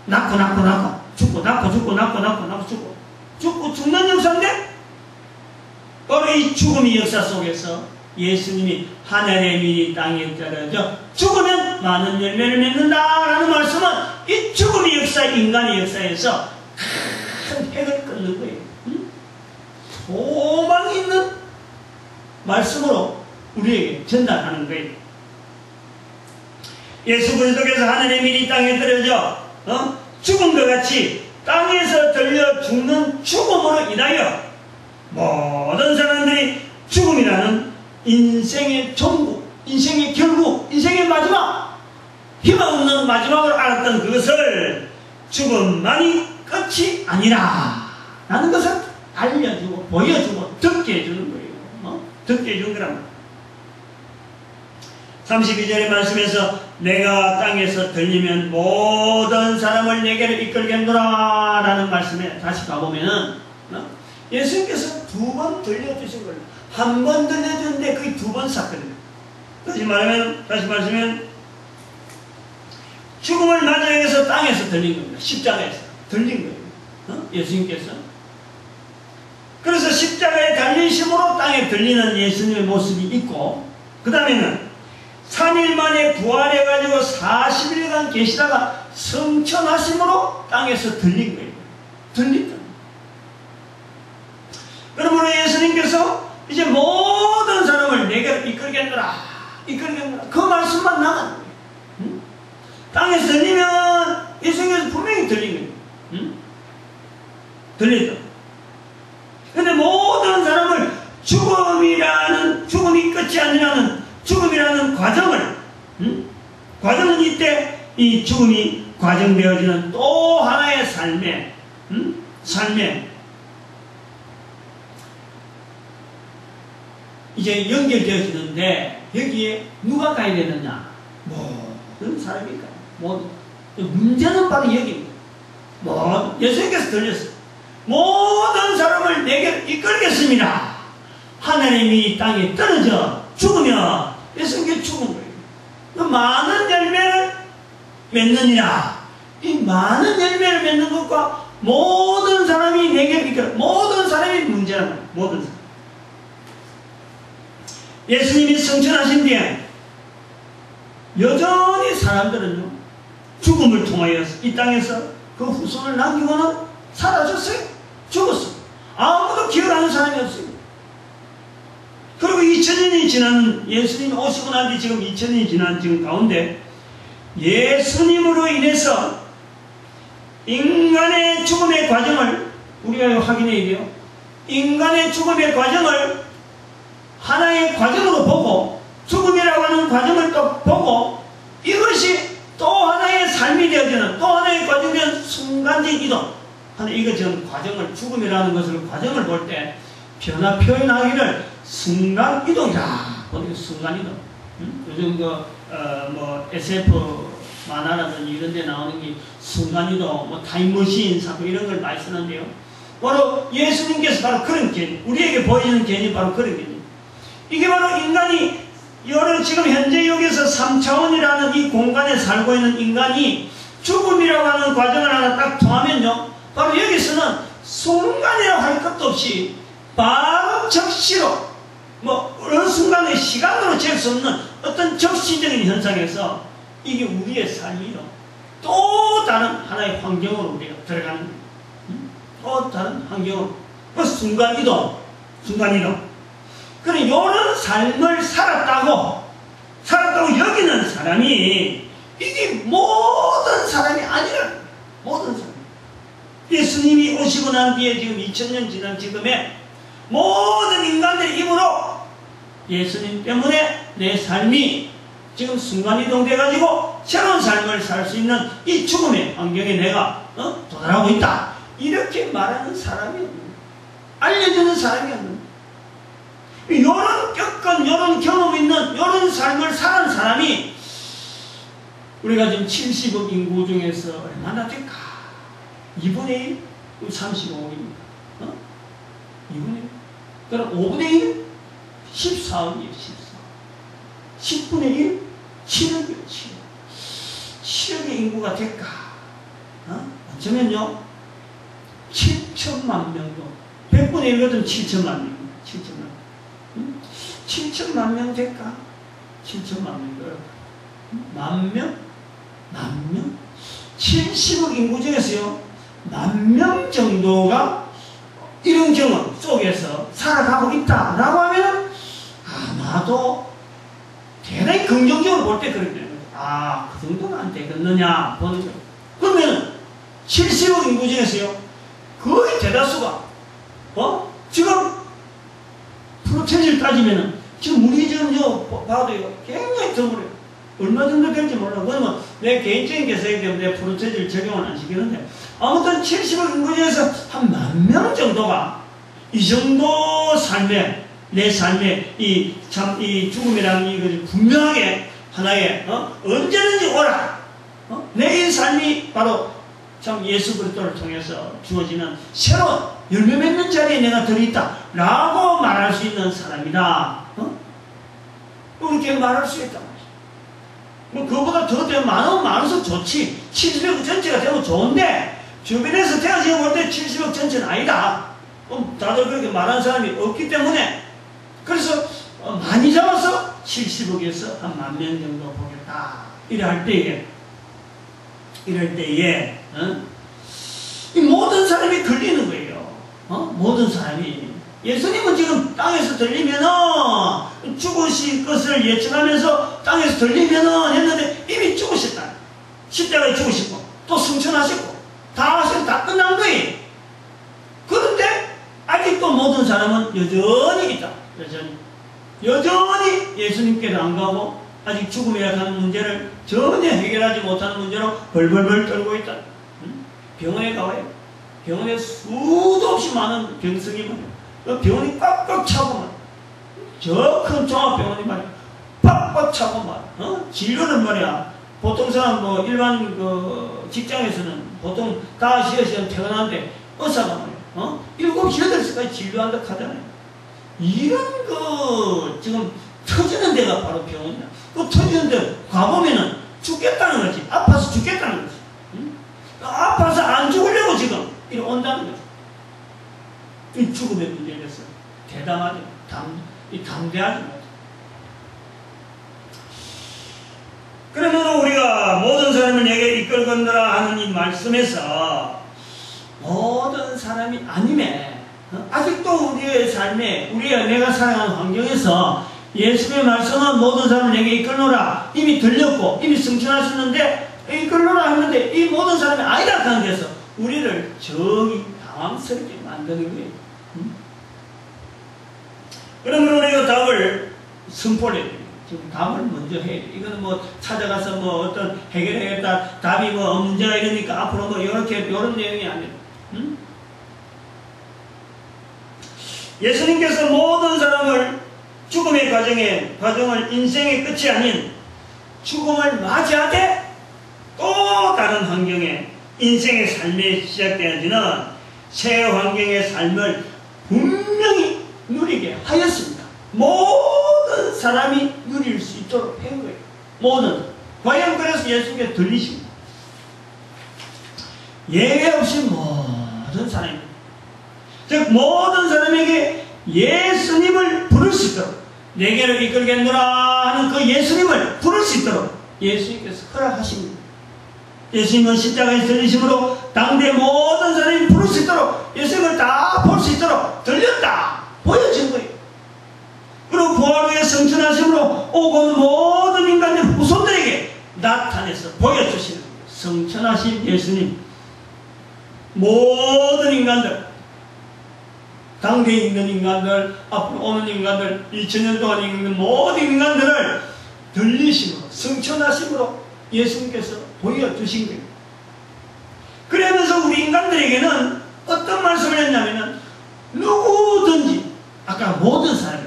낳고 죽고 죽고 죽는 역사인데, 바로 이 죽음의 역사 속에서 예수님이 하늘의 밀이 땅에 떨어져 죽으면 많은 열매를 맺는다라는 말씀은 이 죽음의 역사, 인간의 역사에서 큰 핵을 끊는 거예요. 소망이 있는 말씀으로 우리에게 전달하는 거예요. 예수 그리스도께서 하늘의 미리 땅에 떨어져 죽음과 같이 땅에서 들려 죽는 죽음으로 인하여 모든 사람들이 죽음이라는 인생의 종국, 인생의 결국, 인생의 마지막, 희망 없는 마지막을 알았던 그것을 죽음만이 끝이 아니라 라는 것을 알려주고 보여주고 듣게 해주는 거예요. 듣게 해준 거란 말이에요. 32절의 말씀에서 내가 땅에서 들리면 모든 사람을 내게로 이끌겠노라 라는 말씀에 다시 가보면은 예수님께서 2번 들려주신 거예요. 한 번 들려주는데 그게 2번 사건이에요. 다시 말하면 죽음을 맞이하기 위해서 땅에서 들린 겁니다. 십자가에서 들린 거예요. 예수님께서. 그래서 십자가에 달리심으로 땅에 들리는 예수님의 모습이 있고, 그 다음에는 3일 만에 부활해가지고 40일간 계시다가 성천하심으로 땅에서 들린 거예요. 들린 겁니다. 그러므로 예수님께서 이제 모든 사람을 내게로 이끌겠노라. 그 말씀만 나가는 거예요. 땅에서 들리면 예수님께서 분명히 들린 거예요. 들렸다. 근데 모든 사람을 죽음이 끝이 아니라는 죽음이라는 과정은 이때 이 죽음이 과정되어지는 또 하나의 삶에 이제 연결되어지는데, 여기에 누가 가야 되느냐? 모든 사람일까요? 문제는 바로 여기입니다. 예수님께서 들렸어요. 모든 사람을 내게 이끌겠습니다. 하나님이 이 땅에 떨어져 죽으면 예수님께 죽은 거예요. 많은 열매를 맺느니라. 이 많은 열매를 맺는 것과 모든 사람이 내게 이끌어, 모든 사람이 문제란 말이에요. 모든 사람. 예수님이 성천하신 뒤에 여전히 사람들은요, 죽음을 통하여 이 땅에서 그 후손을 남기고는 사라졌어요. 죽었어요. 아무도 기억하는 사람이 없어요. 그리고 2000년이 지난, 예수님이 오시고 난 뒤 지금 2000년이 지난 지금 가운데 예수님으로 인해서 인간의 죽음의 과정을 우리가 확인해야 돼요. 인간의 죽음의 과정을 하나의 과정으로 보고, 죽음이라고 하는 과정을 또 보고, 이것이 또 하나의 삶이 되어지는, 또 하나의 과정이 되는 순간적 이동. 이거 지금 과정을, 죽음이라는 것을 과정을 볼 때 변화 표현하기를 순간 이동이다. 보니까 순간 이동. 요즘 SF 만화라든지 이런 데 나오는 게 순간 이동, 타임머신 사고 이런 걸 많이 쓰는데요. 바로 예수님께서 바로 그런 개념, 우리에게 보이는 개념이 바로 그런 개념. 이게 바로 인간이 지금 현재 여기서 3차원이라는 이 공간에 살고 있는 인간이 죽음이라고 하는 과정을 하나 딱 통하면요, 바로 여기서는 순간이라고 할 것도 없이 바로 적시로 어느 순간의 시간으로 잴 수 없는 어떤 적시적인 현상에서 이게 우리의 삶이요, 또 다른 하나의 환경으로 우리가 들어가는 거예요. 또 다른 환경으로. 그 순간이동. 그럼 이런 삶을 살았다고 여기는 사람이 이게 모든 사람이 아니라 모든 사람. 예수님이 오시고 난 뒤에 지금 2000년 지난 지금에 모든 인간들의 힘으로 예수님 때문에 내 삶이 지금 순간이동돼가지고 새로운 삶을 살 수 있는 이 죽음의 환경에 내가 도달하고 있다. 이렇게 말하는 사람이 없는 거예요. 알려주는 사람이 없는 거예요. 요런 요런 경험 있는 요런 삶을 사는 사람이 우리가 지금 70억 인구 중에서 얼마나 될까? 2분의 1? 35억입니다. 2분의 1? 그럼 5분의 1? 14억이에요. 14억. 10분의 1? 7억이에요. 7억. 7억의 인구가 될까? 어쩌면요 7천만 명도 100분의 1거든 7천만 명. 7천만 명 될까? 7천만 명. 만 명? 70억 인구 중에서요 10,000명 정도가 이런 경험 속에서 살아가고 있다라고 하면 아마도 대단히 긍정적으로 볼 때 그렇게 되는 거예요. 그 정도는 안 되겠느냐 보는 거예요. 그러면 70억 인구 중에서요 거의 대다수가 지금 프로체질 따지면은 지금 우리 지금 봐도 굉장히 드물어요. 얼마 정도 될지 몰라. 그러면 내 개인적인 개성이기 때문에 프로체질 적용은 안 시키는데 아무튼 70억 인구 중에서 한 10,000명 정도가 이 정도 삶에 내 삶에 이 죽음이라는 이것이 분명하게 하나의 언제든지 오라. 내 이 삶이 바로 참 예수 그리스도를 통해서 주어지는 새로운 열매 맺는 자리에 내가 들어있다 라고 말할 수 있는 사람이다. 이렇게 말할 수 있단 말이야. 뭐 그거보다 더 되면 많아서 좋지. 70억 전체가 되면 좋은데 주변에서 제가 지금 볼 때 70억 전체는 아니다. 다들 그렇게 말하는 사람이 없기 때문에 그래서 많이 잡아서 70억에서 한 10,000명 정도 보겠다. 이럴 때에 이 모든 사람이 걸리는 거예요. 모든 사람이. 예수님은 지금 땅에서 들리면은 죽으실 것을 예측하면서 땅에서 들리면은 했는데 이미 죽으셨다. 십자가에 죽으시고 또 승천하셨고 다 하시고 다 끝난 거예요. 그런데 아직도 모든 사람은 여전히 있다. 여전히 예수님께로 안 가고 아직 죽음이라 하는 문제를 전혀 해결하지 못하는 문제로 벌벌벌 떨고 있다. 병원에 가봐요. 병원에 수도 없이 많은 병성이 많아요. 병원이 꽉꽉 차고 저 큰 종합병원이 말이야 꽉꽉 차고 말이야. 진료는 말이야 보통 사람 일반 직장에서는 보통 다 쉬어서 퇴근하는데 의사가 말이야 7시 8시까지 진료한다 하잖아요. 이런 거 지금 터지는 데가 바로 병원이야. 그 터지는 데 가보면은 죽겠다는 거지. 아파서 죽겠다는 거지. 아파서 안 죽으려고 지금 이리 온다는 거지. 이 죽음의 문제에 대해서 대담하죠. 담대하죠. 그러면 우리가 모든 사람을 내게 이끌건너라 하는 이 말씀에서 모든 사람이 아님에 아직도 우리의 삶에 내가 살아가는 환경에서 예수의 말씀은 모든 사람을 내게 이끌노라 이미 들렸고 이미 승천하셨는데 이끌노라 하는데 이 모든 사람이 아니라 하는 데서 우리를 저기 당황스럽게 만드는 거예요. 그러면 우리가 답을 선포를 해야 돼요. 지금 답을 먼저 해야 돼요. 이거는 찾아가서 어떤 해결해야겠다 답이 문제가 이러니까 앞으로 이런 내용이 아니에요. 예수님께서 모든 사람을 죽음의 과정을 인생의 끝이 아닌 죽음을 맞이하되 또 다른 환경에 인생의 삶이 시작되어지는 새 환경의 삶을 분명히 누리게 하였습니다. 모든 사람이 누릴 수 있도록 한 거예요. 과연 그래서 예수님께 들리십니다. 예외 없이 모든 사람입니다. 즉 모든 사람에게 예수님을 부를 수 있도록 내게로 이끌겠노라 하는 그 예수님을 부를 수 있도록 예수님께서 허락하십니다. 예수님은 십자가에 들리심으로 당대 모든 사람이 부를 수 있도록 예수님을 다 볼 수 있도록 들렸다 보여진 거예요. 그리고 부활 후에 성천하심으로 오고 모든 인간의 후손들에게 나타내서 보여주시는 거예요. 성천하신 예수님 모든 인간들 당대에 있는 인간들 앞으로 오는 인간들 2000년 동안 있는 모든 인간들을 들리심으로 성천하심으로 예수님께서 보여주신 거예요. 그러면서 우리 인간들에게는 어떤 말씀을 했냐면은 누구든지 아까 모든 사람이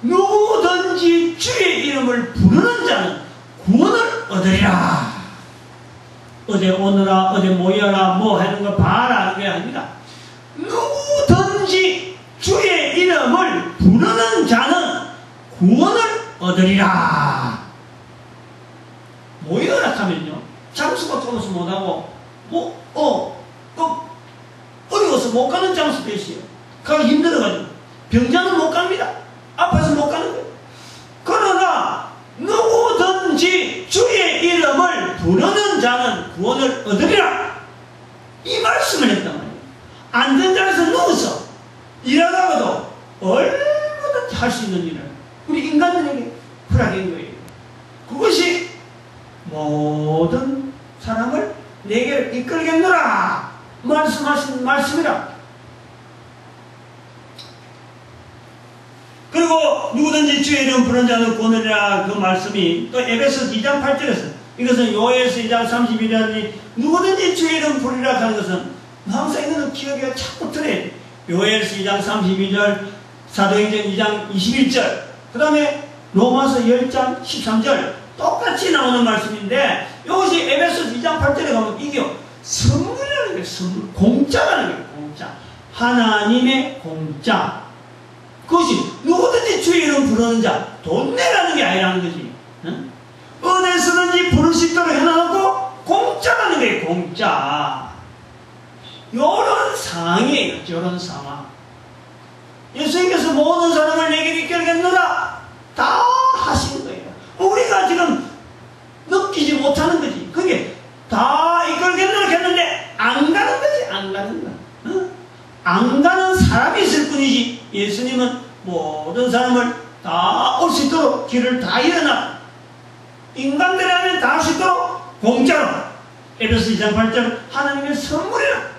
누구든지 주의 이름을 부르는 자는 구원을 얻으리라. 어디 오너라 어디 모여라 하는 거 봐라 하는 게 아니라 누구든지 주의 이름을 부르는 자는 구원을 얻으리라. 모여라 하면요 장수가 들어서 못하고 어려워서 못 가는 장수도 있어요. 가기 힘들어가지고 병자는 못 갑니다. 아파서 못 가는 거예요. 그러나 누구든지 주의 이름을 부르는 여는 자는 구원을 얻으리라. 이 말씀을 했단 말이에요. 앉은 자리에서 누워서 일하다가도 얼마든지 할 수 있는 일을 우리 인간들에게 허락인 거예요. 그것이 모든 사람을 내게 이끌겠노라 말씀하신 말씀이라. 그리고 누구든지 주의 이름 부르는 자는 구원이라 그 말씀이 또 에베소 2장 8절에서 이것은 요엘서 2장 32절이 누구든지 주의 이름 부르리라 하는 것은 항상 이거는 기억이 자꾸 들어야 돼. 요엘서 2장 32절, 사도행전 2장 21절, 그 다음에 로마서 10장 13절 똑같이 나오는 말씀인데 이것이 에베소 2장 8절에 가면 이게 선물이라는 거예요. 선물, 공짜라는 거예요. 공짜. 하나님의 공짜. 그것이 누구든지 주의 이름 부르는 자, 돈 내라는 게 아니라는 거지. 응? 은혜 쓰는지 부를 수 있도록 해놔놓고 공짜라는 거예요. 공짜. 요런 상황이에요. 요런 상황. 예수님께서 모든 사람을 내게 이끌겠노라 다 하신 거예요. 우리가 지금 느끼지 못하는 거지. 그게 다 이끌겠노라 했는데 안 가는 거지. 안 가는 거야. 응? 안 가는 사람이 있을 뿐이지 예수님은 모든 사람을 다 올 수 있도록 길을 다 열어놔. 인간들이 하면 다 할 수 있도록 공짜로. 에베소 2장 8절 하나님의 선물이라.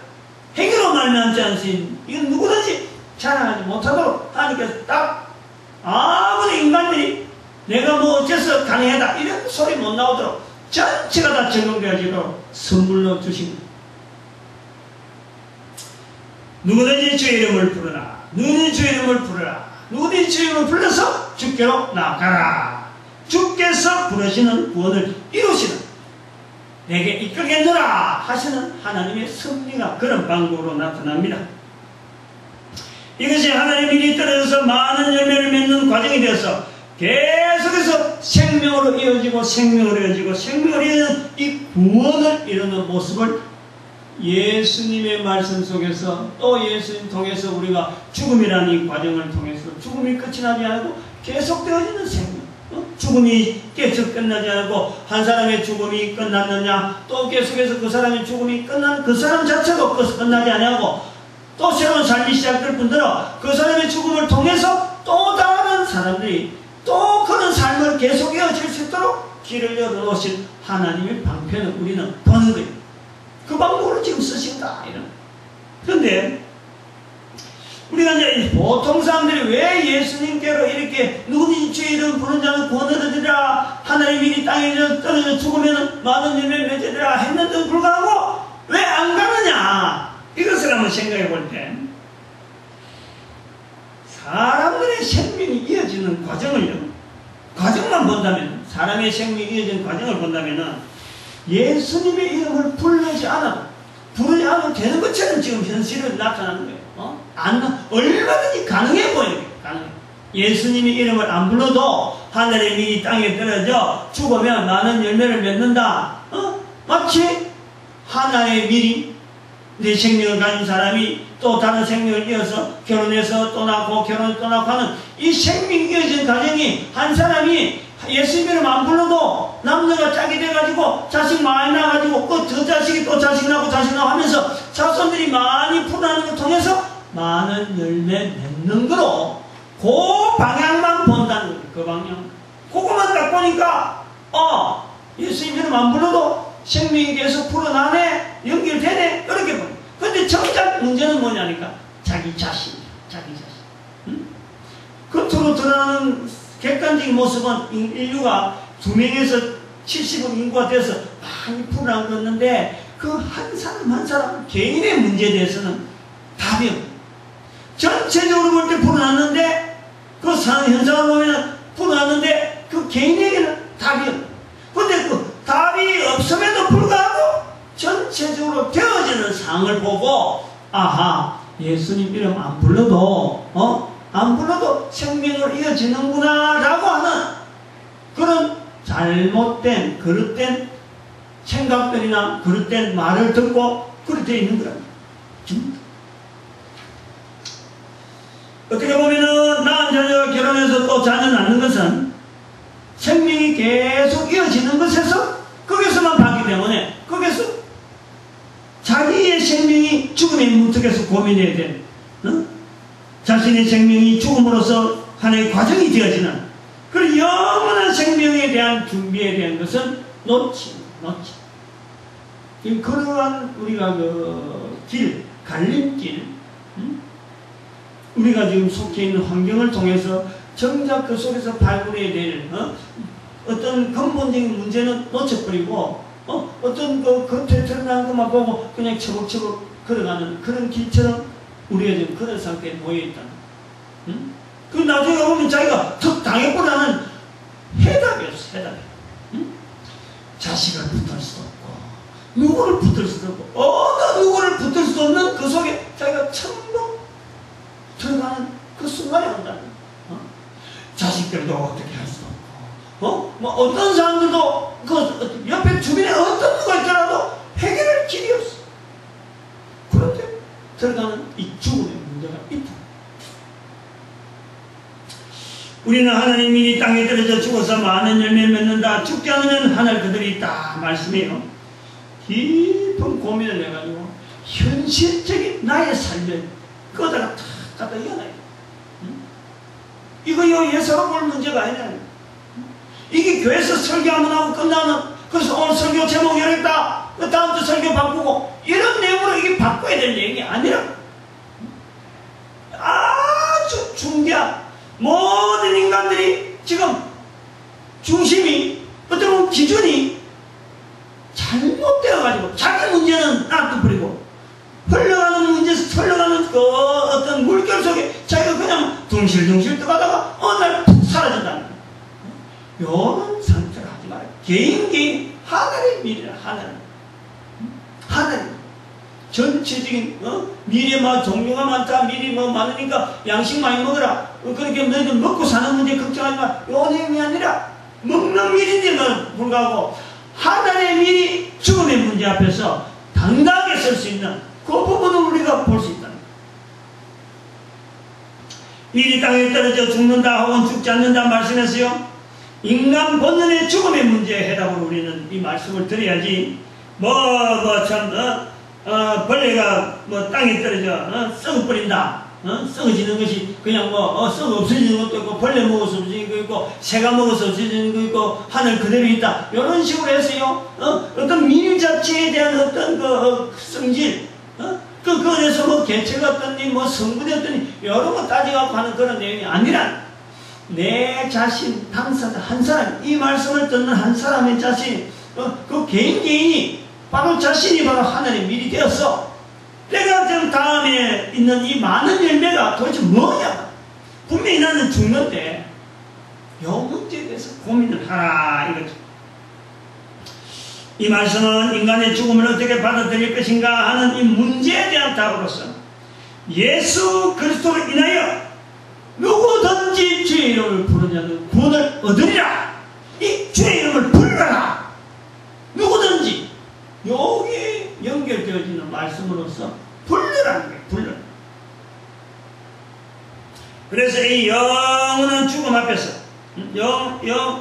행위로 말미암지 않으신 이건 누구든지 자랑하지 못하도록 하나님께서 딱 아무리 인간들이 내가 뭐 어째서 가능하다 이런 소리 못 나오도록 전체가 다 적용되어지도록 선물로 주신 거예요. 누구든지 주의 이름을 부르라. 누구든지 주의 이름을 부르라. 누구든지 주의 이름을 불러서 주께로 나가라. 주께서 부르시는 구원을 이루시는 내게 이끌겠노라 하시는 하나님의 섭리가 그런 방법으로 나타납니다. 이것이 하나님의 일이 떨어져서 많은 열매를 맺는 과정이 되어서 계속해서 생명으로 이어지고 생명으로 이어지고 생명으로 이어지는 이 구원을 이루는 모습을 예수님의 말씀 속에서 또 예수님 통해서 우리가 죽음이라는 이 과정을 통해서 죽음이 끝이 나지 않고 계속되어지는 생명, 죽음이 계속 끝나지 않고 한 사람의 죽음이 끝났느냐 또 계속해서 그 사람의 죽음이 끝난 그 사람 자체도 끝나지 않고 또 새로운 삶이 시작될 뿐더러 그 사람의 죽음을 통해서 또 다른 사람들이 또 그런 삶을 계속 이어질 수 있도록 길을 열어놓으신 하나님의 방편을 우리는 보는 거예요. 그 방법으로 지금 쓰신다. 이런. 그런데 우리가 이제 보통 사람들이 왜 예수님께로 이렇게 누구든지 주의 이름 부르는 자는 구원을 얻으리라 하나님의 일이 땅에 떨어져 죽으면 많은 열매를 맺으리라 했는데도 불구하고 왜 안 가느냐 이것을 한번 생각해 볼 때 사람들의 생명이 이어지는 과정만 본다면 사람의 생명이 이어지는 과정을 본다면 예수님의 이름을 부르지 않아도 되는 것처럼 지금 현실은 나타나는 거예요. 얼마든지 가능해 보여요. 가능해. 예수님의 이름을 안 불러도 하늘의 밀이 땅에 떨어져 죽으면 많은 열매를 맺는다. 마치 하나의 밀이 내 생명을 가진 사람이 또 다른 생명을 이어서 결혼해서 또 낳고 결혼해서 또 낳고 하는 이 생명이 이어진 과정이 한 사람이 예수님 이름 안 불러도 남녀가 짝이 돼가지고 자식 많이 나가지고 그 자식이 또 자식 낳고 자식 낳고 하면서 자손들이 많이 풀어나는 걸 통해서 많은 열매 맺는 거로 그 방향만 본다는 거예요. 그 방향. 그거만 딱 보니까 예수님 이름 안 불러도 생명이 계속 풀어나네 연결되네 이렇게 보여요. 근데 정작 문제는 뭐냐니까 자기 자신이야. 자기 자신. 응? 겉으로 드러나는 객관적인 모습은 인류가 2명에서 70억 인구가 돼서 많이 풀어나갔는데 그 한 사람 한 사람 개인의 문제에 대해서는 답이 없어요. 전체적으로 볼 때 풀어놨는데 그 현상을 보면 풀어놨는데 그 개인에게는 답이 없어요. 근데 그 답이 없음에도 불구하고 전체적으로 되어지는 상황을 보고 아하 예수님 이름 안 불러도 생명으로 이어지는구나 라고 하는 그런 잘못된 그릇된 생각들이나 그릇된 말을 듣고 그렇게 되어 있는 거랍니다. 어떻게 보면은 낳은 자녀가 결혼해서 또 자녀 낳는 것은 생명이 계속 이어지는 것에서 거기서만 때문에 거기서 자기의 생명이 죽음에 문턱에서 고민해야 돼. 자신의 생명이 죽음으로써 하나의 과정이 되어지는 그 영원한 생명에 대한 준비에 대한 것은 놓치. 그러한 우리가 그 길, 갈림길, 우리가 지금 속해 있는 환경을 통해서 정작 그 속에서 발굴해야 될 어떤 근본적인 문제는 놓쳐버리고 어떤 그 겉에 드러나는 것만 보고 그냥 처벅처벅 걸어가는 그런 길처럼 우리가 지금 그런 상태에 모여있다. 그 나중에 보면 자기가 턱 당해보라는 해답이었어. 자식을 붙을 수도 없고 누구를 붙을 수도 없고 어느 누구를 붙을 수 없는 그 속에 자기가 전부 들어가는 그 순간에 온다는 자식들도 어떻게 할 수도 없고 뭐 어떤 사람들도 그 옆에 주변에 어떤 누가 있더라도 해결할 길이 없어. 그런데 들어가는 이 죽음의 문제가 있다. 우리는 하나님이 이 땅에 떨어져 죽어서 많은 열매를 맺는다. 죽지 않으면 하늘 그들이 있다. 말씀이에요. 깊은 고민을 해가지고 현실적인 나의 삶을 그거다가 탁 갖다 이어놔요. 이거 예사로 볼 문제가 아니라 이게 교회에서 설교 한번 하고 끝나는 그래서 오늘 설교 제목 이랬다. 그 다음부터 설교 바꾸고 이런 내용으로 이게 바꿔야 될 내용이 아니라 아주 중대한 모든 인간들이 지금 중심이 어떤 기준이 잘못되어가지고 자기 문제는 놔둬버리고 흘러가는 문제에서 흘러가는 그 어떤 물결 속에 자기가 그냥 둥실둥실 떠가다가 어느 날 푹 사라진다는 거예요. 요런 상태를 하지 말아요. 개인 하늘의 미래라. 하늘 전체적인 미래 종류가 많다. 미리 많으니까 양식 많이 먹어라. 그렇게 너희들 먹고 사는 문제 걱정하지 마. 요 내용이 아니라 먹는 미리에만 불구하고 하늘의 미리 죽음의 문제 앞에서 당당하게 설 수 있는 그 부분을 우리가 볼 수 있다. 미리 땅에 떨어져 죽는다 혹은 죽지 않는다 말씀했어요. 인간 본연의 죽음의 문제에 해답으로 우리는 이 말씀을 드려야지 벌레가 땅에 떨어져 썩어버린다. 썩어지는 것이 그냥 썩어 없어지는 것도 있고 벌레 먹어서 없어지는 거 있고 새가 먹어서 없어지는 거 있고 하늘 그대로 있다. 이런 식으로 해서요. 어떤 민 자체에 대한 어떤 그 성질 그거에서 개체가 어떠니 성분이 어떠니 여러 거 따져갖고 하는 그런 내용이 아니라 내 자신 당사자 한 사람 이 말씀을 듣는 한 사람의 자신 그 개인이 바로 자신이 바로 하늘의 밀이 되었어. 내가 지금 다음에 있는 이 많은 열매가 도대체 뭐냐? 분명히 나는 죽는데 이 문제에 대해서 고민을 하라 이거죠. 이 말씀은 인간의 죽음을 어떻게 받아들일 것인가 하는 이 문제에 대한 답으로서 예수 그리스도로 인하여 누구든지 주의 이름을 부르냐는 구원을 얻으리라. 이 주의 이름을 불러라. 누구든지 여기에 연결되어지는 말씀으로서 불러라는 거예요. 불러. 그래서 이 영원한 죽음 앞에서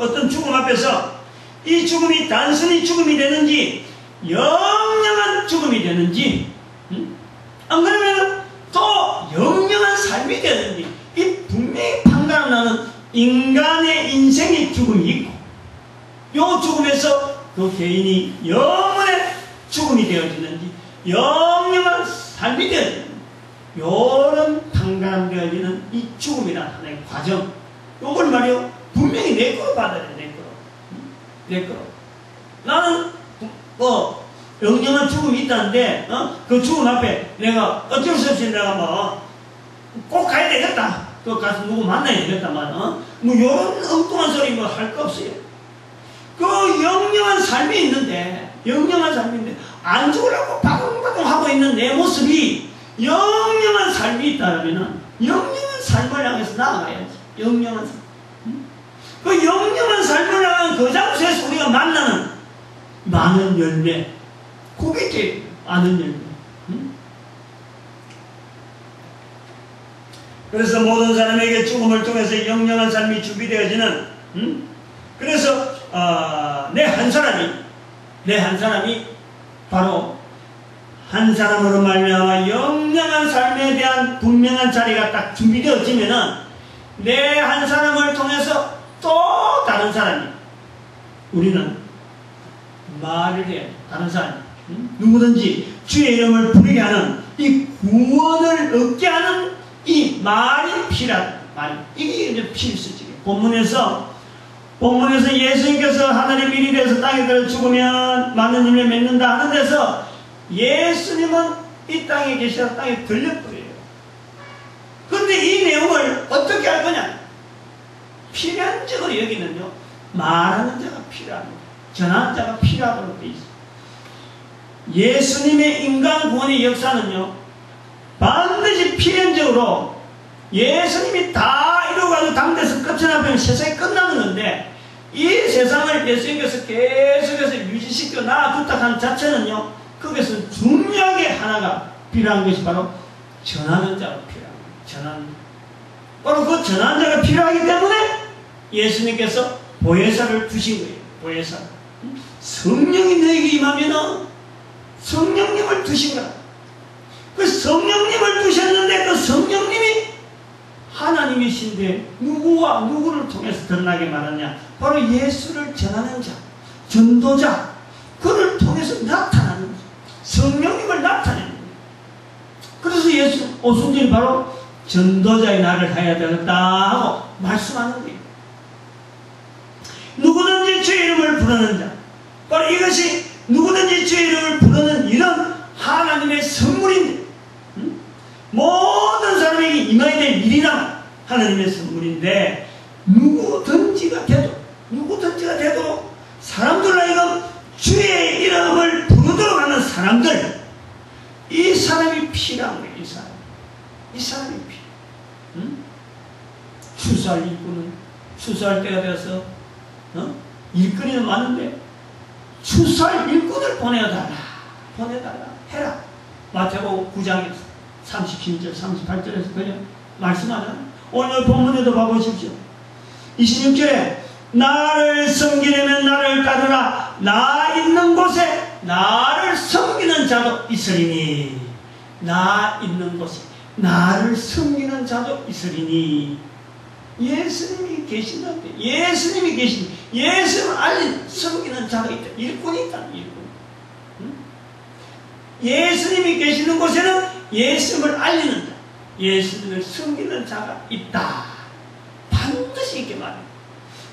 어떤 죽음 앞에서 이 죽음이 단순히 죽음이 되는지 영영한 죽음이 되는지 안 그러면 또 영영한 삶이 되는지 이 분명히 판가름 나는 인간의 인생의 죽음이 있고 이 죽음에서 그 개인이 영원의 죽음이 되어지는지 영영한 삶이 되어지는지 이런 판가름 되어지는 이 죽음이라는 하나의 과정 이걸 말이요 분명히 내 거로 받아야 돼. 내 거로. 나는 영영한 죽음이 있다는데 그 죽음 앞에 내가 어쩔 수 없이 내가 꼭 가야 되겠다. 또 가서 누구 만나야 되겠다만 이런 엉뚱한 소리 할 거 없어요. 그 영영한 삶이 있는데 안 죽으려고 바둥바둥 하고 있는 내 모습이 영영한 삶이 있다면 영영한 삶을 향해서 나아가야지. 영영한 삶. 그 영영한 삶을 향한 그 장소에서 우리가 만나는 많은 열매, 그게 제일 많은 열매. 그래서 모든 사람에게 죽음을 통해서 영영한 삶이 준비되어지는 그래서 내 한 사람이 내 한 사람이 바로 한 사람으로 말미암아 영영한 삶에 대한 분명한 자리가 딱 준비되어지면은 내 한 사람을 통해서 또 다른 사람이 우리는 말을 해야 돼. 다른 사람 누구든지 주의 이름을 부르게 하는 이 구원을 얻게 하는 이 말이 필요하다. 말. 이게 이제 필수적이에요. 본문에서 예수님께서 하늘의 밀이 되어서 땅에 들어 죽으면 많은 힘을 맺는다 하는 데서 예수님은 이 땅에 계시다 땅에 들려버려요. 그런데 이 내용을 어떻게 할 거냐? 필연적으로 여기는요, 말하는 자가 필요합니다. 전하는 자가 필요하도록 되어 있어요. 예수님의 인간 구원의 역사는요, 반드시 필연적으로 예수님이 다 이루어가지고 당대에서 끝이 나면 세상이 끝나는 건데, 이 세상을 예수님께서 계속해서 유지시켜 놔두다 하는 자체는요, 거기서 중요하게 하나가 필요한 것이 바로 전하는 자가 필요합니다. 전하는 자. 바로 그 전하는 자가 필요하기 때문에 예수님께서 보혜사를 주신 거예요. 보혜사. 성령이 너에게 임하면은 성령님을 두신 거야. 그 성령님을 두셨는데 그 성령님이 하나님이신데 누구와 누구를 통해서 드러나게 말하냐? 바로 예수를 전하는 자, 전도자, 그를 통해서 나타나는 거죠. 성령님을 나타내는 거예요. 그래서 예수 오순절이 바로 전도자의 날을 해야 되겠다 하고 말씀하는 거예요. 누구든지 주의 이름을 부르는 자, 바로 이것이 누구든지 주의 이름을 부르는 이런 하나님의 선물인데, 모든 사람에게 임해야 될 일이란 하나님의 선물인데, 누구든지가 돼도 사람들 하여금 주의 이름을 부르도록 하는 사람들, 이 사람이 필요한 거예요. 이 사람이 필요해. 추수할 일꾼은 추수할 때가 되어서 일거리는 많은데 추수할 일꾼을 보내달라 해라. 마태복음 9장 37절 38절에서 그냥 말씀하잖아요. 오늘 본문에도 봐보십시오. 26절에 나를 섬기려면 나를 따르라. 나 있는 곳에 나를 섬기는 자도 있으리니. 나 있는 곳에 나를 섬기는 자도 있으리니. 예수님이 계신다는데, 예수님을 알린 섬기는 자가 있다. 일꾼이 있다. 일꾼. 예수님이 계시는 곳에는 예수님을 알리는 자, 예수님을 섬기는 자가 있다. 반드시 있게 말해요.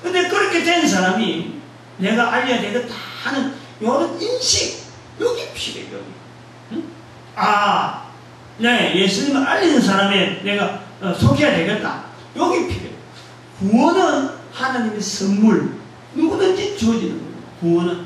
근데 그렇게 된 사람이 내가 알려야 되겠다 하는 이런 인식, 여기 필요해요. 여기. 네, 예수님을 알리는 사람에 내가 속해야 되겠다. 여기 필요해요. 구원은 하나님의 선물, 누구든지 주어지는 거예요. 구원은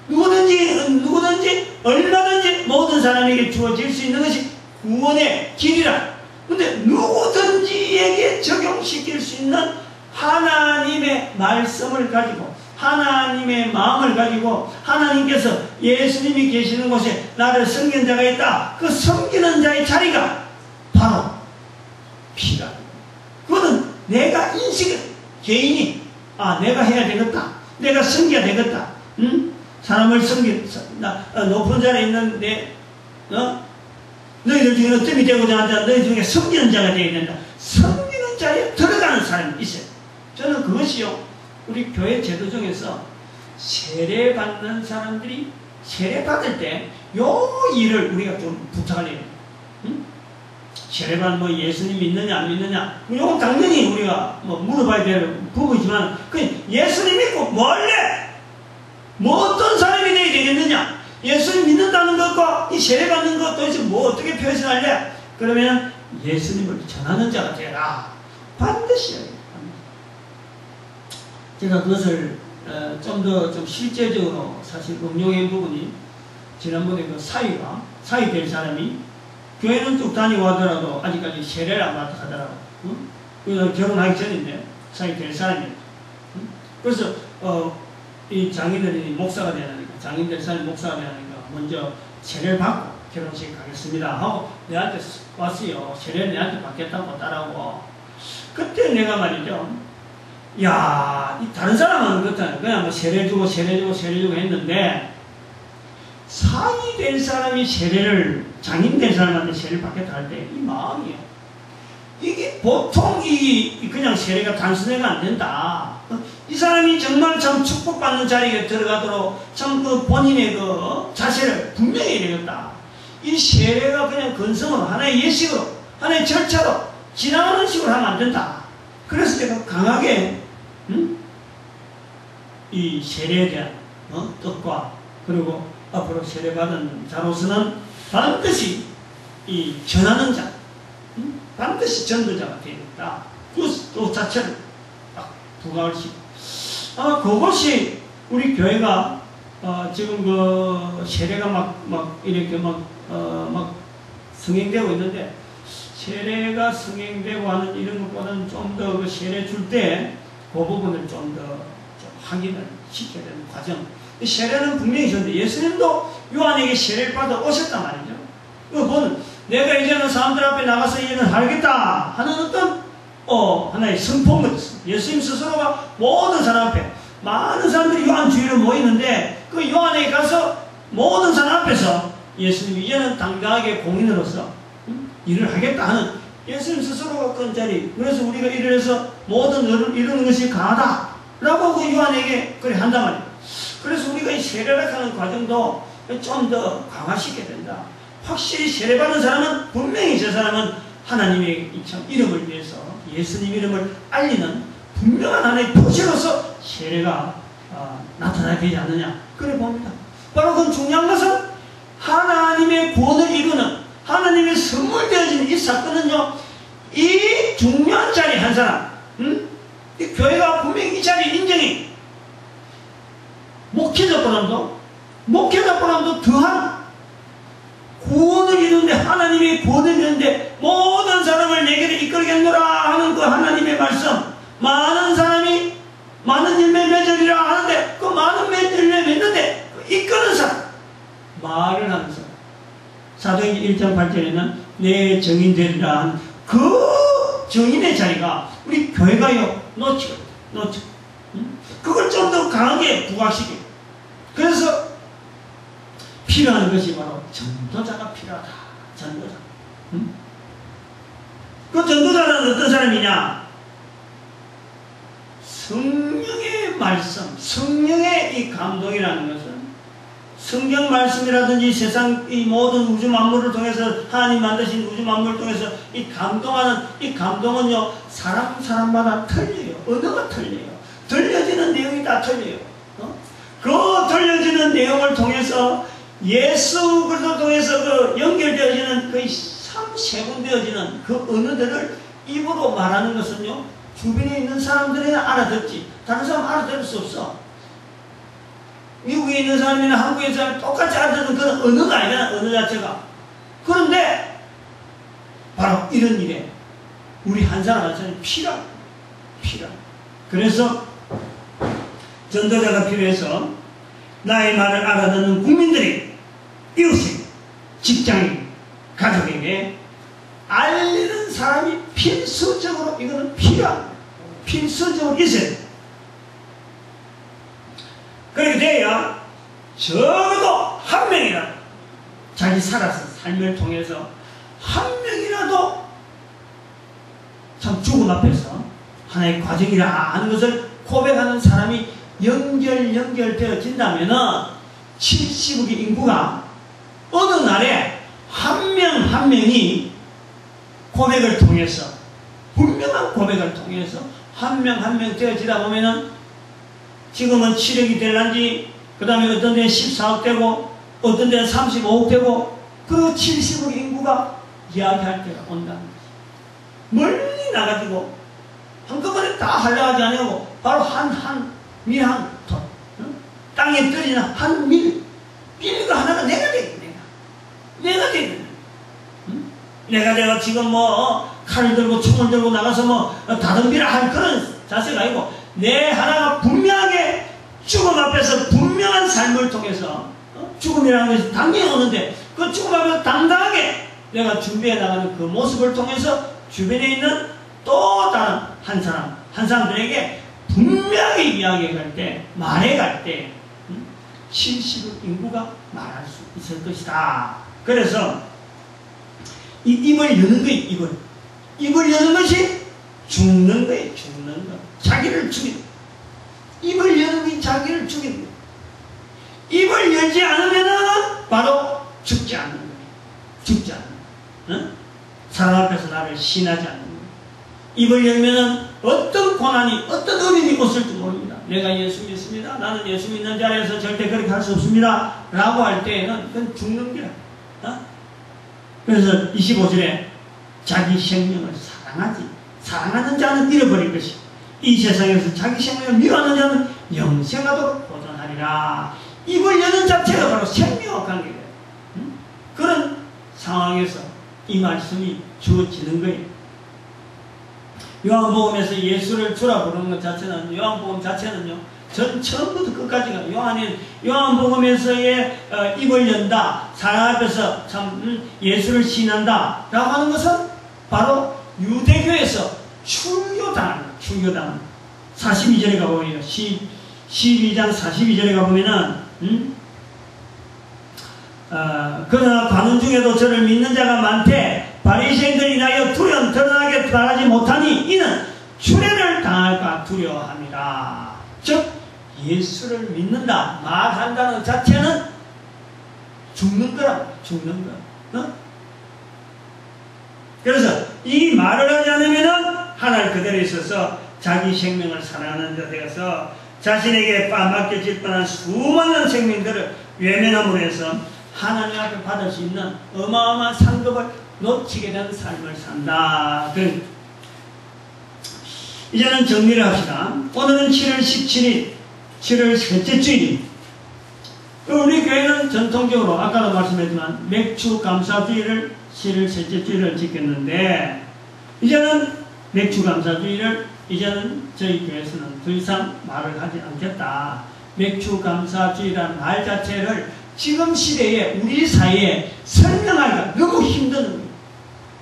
누구든지 얼마든지 모든 사람에게 주어질 수 있는 것이 구원의 길이라. 근데 누구든지에게 적용시킬 수 있는 하나님의 말씀을 가지고, 하나님의 마음을 가지고, 하나님께서 예수님이 계시는 곳에 나를 섬기는 자가 있다. 그 섬기는 자의 자리가 바로 필요합니다. 그거는 내가 개인이 내가 해야 되겠다, 내가 섬겨야 되겠다, 사람을 높은 자리에 있는 너희들 중에 어떤 이 되고자 한다. 너희 중에 섬기는 자가 되어야 된다. 섬기는 자리에 들어가는 사람이 있어요. 저는 그것이요, 우리 교회 제도 중에서 세례받는 사람들이 세례받을 때 요 일을 우리가 좀 부탁을 해요. 세례받는 예수님 믿느냐 안 믿느냐, 요건 당연히 우리가 물어봐야 될 부분이지만, 예수님 믿고 원래 어떤 사람이 되어야 되겠느냐, 예수님 믿는다는 것과 이 세례받는 것 도대체 어떻게 표현할래? 그러면 예수님을 전하는 자가 되라. 반드시 해요. 제가 그것을 좀 더 실제적으로 사실 응용한 부분이, 지난번에 그 사위 될 사람이 교회는 쭉 다니고 하더라도 아직까지 세례를 안 받다 하더라고. 그래서 결혼하기 전인데 사위 될 사람이에요. 그래서 이 장인들이 목사가 되니까, 장인 될 사람이 목사가 되니까 먼저 세례를 받고 결혼식 가겠습니다 하고 내한테 왔어요. 세례를 내한테 받겠다고 따라오고, 그때 내가 말이죠, 야, 이 다른 사람은 그렇잖아요. 그냥 뭐 세례 주고 했는데, 상이 된 사람이 장인 된 사람한테 세례를 받겠다 할 때 이 마음이에요. 이게 보통 그냥 세례가 단순해가 안 된다. 이 사람이 정말 참 축복받는 자리에 들어가도록 참 본인의 자세를 분명히 해야겠다. 이 세례가 그냥 근성으로, 하나의 예식으로, 하나의 절차로 지나가는 식으로 하면 안 된다. 그래서 제가 강하게, 이 세례에 대한 뜻과, 그리고 앞으로 세례받은 자로서는 반드시 이 전하는 자, 반드시 전도자가 되어야 된다. 그 자체를 딱 부각을 시키고. 그것이 우리 교회가, 지금 세례가 이렇게 성행되고 있는데, 세례가 성행되고 하는 이런 것보다는 좀 더 세례 줄 때, 그 부분을 좀 더 확인을 시켜야 되는 과정. 세례는 분명히 있었는데, 예수님도 요한에게 세례를 받아 오셨단 말이죠. 그건 내가 이제는 사람들 앞에 나가서 이제는 하겠다 하는 어떤 하나의 선포인 것이었습니다. 예수님 스스로가 모든 사람 앞에, 많은 사람들이 요한 주위로 모이는데 그 요한에게 가서 모든 사람 앞에서 예수님 이제는 당당하게 공인으로서 일을 하겠다 하는 예수님 스스로가 그 자리. 그래서 우리가 일을 해서 모든 일을 이루는 것이 강하다라고 그 요한에게 그래 한단 말이에요. 그래서 우리가 이 세례를 하는 과정도 좀 더 강화시켜야 된다. 확실히 세례받은 사람은 분명히 저 사람은 하나님의 이름을 위해서 예수님 이름을 알리는 분명한 하나의 표시로서 세례가 나타나야 되지 않느냐. 그래 봅니다. 바로 그 중요한 것은 하나님의 구원을 이루는 하나님의 선물 되어지는 이 사건은요, 이 중요한 자리 한 사람, 이 교회가 분명히 이 자리 인정이 목회자보다도 더한 구원을 이루는데, 하나님의 구원을 이루는데 모든 사람을 내게로 이끌겠노라 하는 그 하나님의 말씀, 많은 사람이 많은 열매 맺으리라 하는데 그 많은 열매 맺는데 그 이끄는 사람, 말을 하는 사람, 사도행전 1장 8절에는 내 정인 되리라 하는 그 정인의 자리가 우리 교회가요 놓치고 그걸 좀 더 강하게 부각시켜요. 그래서 필요한 것이 바로 전도자가 필요하다. 전도자. 그 전도자는 어떤 사람이냐? 성령의 말씀, 성령의 이 감동이라는 것은 성경 말씀이라든지 세상 이 모든 우주 만물을 통해서 하나님 만드신 우주 만물을 통해서 이 감동하는 이 감동은요, 사람마다 틀려요. 언어가 틀려요. 들려지는 내용이 다 틀려요. 그 들려지는 내용을 통해서 예수 그리스도 통해서 그 연결되어지는 그 세분되어지는 그 언어들을 입으로 말하는 것은요, 주변에 있는 사람들은 알아듣지 다른 사람 알아들을 수 없어. 미국에 있는 사람이나 한국에 있는 사람이 똑같이 알아듣는 그런 언어가 아니잖아, 언어 자체가. 그런데 바로 이런 일에 우리 한 사람 한 사람이 필요합니다. 그래서 전도자가 필요해서 나의 말을 알아듣는 국민들이, 이웃이, 직장인, 가족에게 알리는 사람이 필수적으로, 이거는 필수적으로 있어야 돼. 그렇게 돼야 적어도 한 명이라도 자기 살아서 삶을 통해서 한 명이라도 참 죽음 앞에서 하나의 과정이라 하는 것을 고백하는 사람이 연결되어진다면은 70억의 인구가 어느 날에 한 명 한 명이 고백을 통해서, 분명한 고백을 통해서 한 명 한 명 되어지다 보면은 지금은 7억이 될란지, 그 다음에 어떤 데는 14억 되고, 어떤 데는 35억 되고, 그리고 70억 인구가 이야기할 때가 온다는 거지. 멀리 나가지고 한꺼번에 다 하려하지 않고 바로 밀 한 톤, 땅에 떨어지는 한 밀가 하나가 내가 되겠네. 내가 지금 칼을 들고 총을 들고 나가서 다듬비라 할 그런 자세가 아니고, 내 하나가 분명하게 죽음 앞에서 분명한 삶을 통해서, 죽음이라는 것이 당연히 오는데 그 죽음 앞에서 당당하게 내가 준비해 나가는 그 모습을 통해서 주변에 있는 또 다른 한 사람들에게 분명히 이야기할 때, 말해갈 때 70억 인구가 말할 수 있을 것이다. 그래서 이 입을 여는 거예요. 입을 여는 것이 죽는 거예요. 죽는 거. 자기를 죽이는 거예요. 입을 여는 것이 자기를 죽이는 거예요. 입을 열지 않으면 바로 죽지 않는 거예요. 죽지 않는 거예요. 응? 사람 앞에서 나를 신하지 않는 거예요. 입을 열면 어떤 고난이, 어떤 어려움이 없을지 모릅니다. 내가 예수 믿습니다. 나는 예수 믿는 자리에서 절대 그렇게 할 수 없습니다. 라고 할 때에는 그건 죽는 거야. 그래서 25절에 자기 생명을 사랑하지. 사랑하는 자는 잃어버릴 것이. 이 세상에서 자기 생명을 미워하는 자는 영생하도록 보존하리라. 입을 여는 자체가 바로 생명과 관계돼요. 그런 상황에서 이 말씀이 주어지는 거예요. 요한복음에서 예수를 주라 부르는 것 자체는, 요한복음 자체는요, 전 처음부터 끝까지가 요한복음에서의 입을 연다, 사람 앞에서 참 예수를 신한다 라고 하는 것은 바로 유대교에서 출교당하는 42절에 가보면 12장 42절에 가보면은 그러나 관원 중에도 저를 믿는 자가 많되 바리새인들이 나여 두려움 드러나게 말하지 못하니 이는 추례를 당할까 두려워합니다. 즉 예수를 믿는다 말한다는 자체는 죽는 거라고. 죽는 거. 그래서 이 말을 하지 않으면 하늘 그대로 있어서 자기 생명을 사랑하는 자 되어서 자신에게 빠맡겨질 뻔한 수많은 생명들을 외면함으로 해서 하나님 앞에 받을 수 있는 어마어마한 상급을 놓치게 된 삶을 산다. 이제는 정리를 합시다. 오늘은 7월 17일, 7월 셋째 주일. 우리 교회는 전통적으로 아까도 말씀했지만 맥주 감사주의를 7월 셋째 주일을 지켰는데, 이제는 맥주 감사주의를 이제는 저희 교회에서는 더 이상 말을 하지 않겠다. 맥주 감사주의라는 말 자체를 지금 시대에 우리 사이에 설명하기가 너무 힘든 거예요.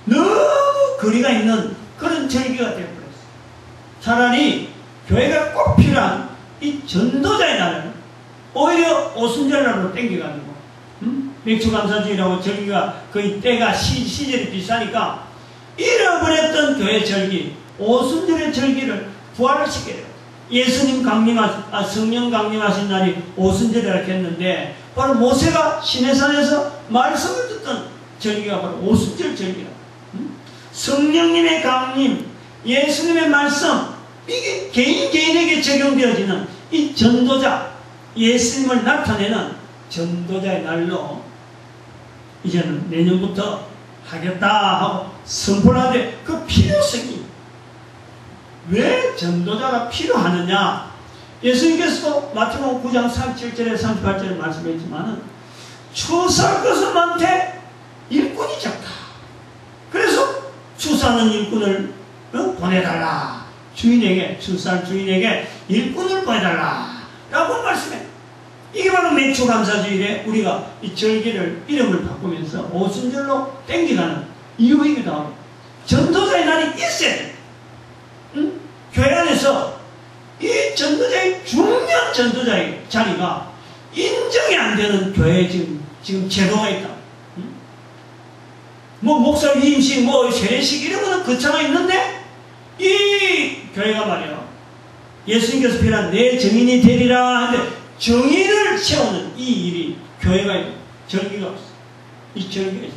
너무 거리가 있는 그런 절기가 되어버렸어요. 차라리 교회가 꼭 필요한 이 전도자의 날을 오히려 오순절날로 땡겨가지고 맥주감사주의라고 절기가 거의 때가 시절이 비싸니까 잃어버렸던 교회 절기, 오순절의 절기를 부활을 시켜요. 예수님 성령 강림하신 날이 오순절이라고 했는데 바로 모세가 시내산에서 말씀을 듣던 절기가 바로 오순절 절기라. 성령님의 강림, 예수님의 말씀, 이게 개인에게 적용되어지는 이 전도자, 예수님을 나타내는 전도자의 날로 이제는 내년부터 하겠다 하고 선포를 하되 그 필요성이 왜 전도자가 필요하느냐? 예수님께서도 마태복음 9장 37절에 38절에 말씀했지만은 추수할 것은 많되 일꾼이 적다. 그래서 추수하는 일꾼을 보내달라. 추수할 주인에게 일꾼을 보내달라. 라고 말씀해. 이게 바로 맥주감사주일에 우리가 이 절기를 이름을 바꾸면서 오순절로 땡겨가는 이유이기도 하고, 전도자의 날이 있어야 돼. 교회 안에서 이 전도자의 중요한 전도자의 자리가 인정이 안 되는 교회에 지금 제도가 있다. 뭐 목사 위임식, 뭐 세례식 이런 거는 거차가 있는데 이 교회가 말이야 예수님께서 필요한 내 정인이 되리라 하는데 정인을 세우는 이 일이 교회가 있고 절기가 없어. 이 절기가 있어.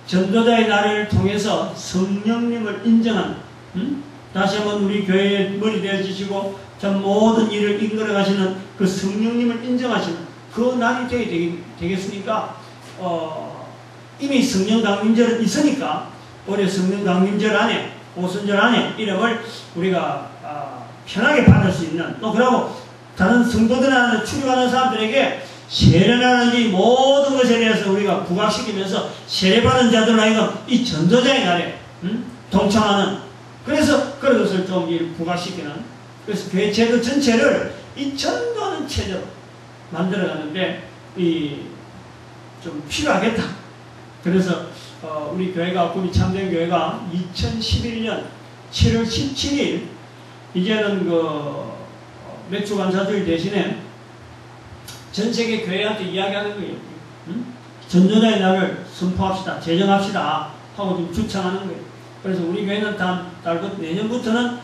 전도자의 날을 통해서 성령님을 인정하는 다시 한번 우리 교회의 머리 되어주시고 전 모든 일을 이끌어 가시는 그 성령님을 인정하시는 그 날이 되겠으니까 이미 성령 강림절은 있으니까 올해 성령 강림절 안에 오순절 안에 이름을 우리가 편하게 받을 수 있는, 또 그러고 다른 성도들이나 출입하는 사람들에게 세례라든지 모든 것에 대해서 우리가 부각시키면서 세례받은 자들 하여금 이 전도자의 날에 동참하는, 그래서 그런 것을 좀 부각시키는, 그래서 교회 제도 전체를 이 전도하는 체제로 만들어가는데 좀 필요하겠다. 그래서 우리 교회가, 우리 참된 교회가 2011년 7월 17일 이제는 맥주감사주일 대신에 전 세계 교회한테 이야기하는 거예요. 응? 전도자의 날을 선포합시다. 제정합시다. 하고 좀 주창하는 거예요. 그래서 우리 교회는 다음 달부터 내년부터는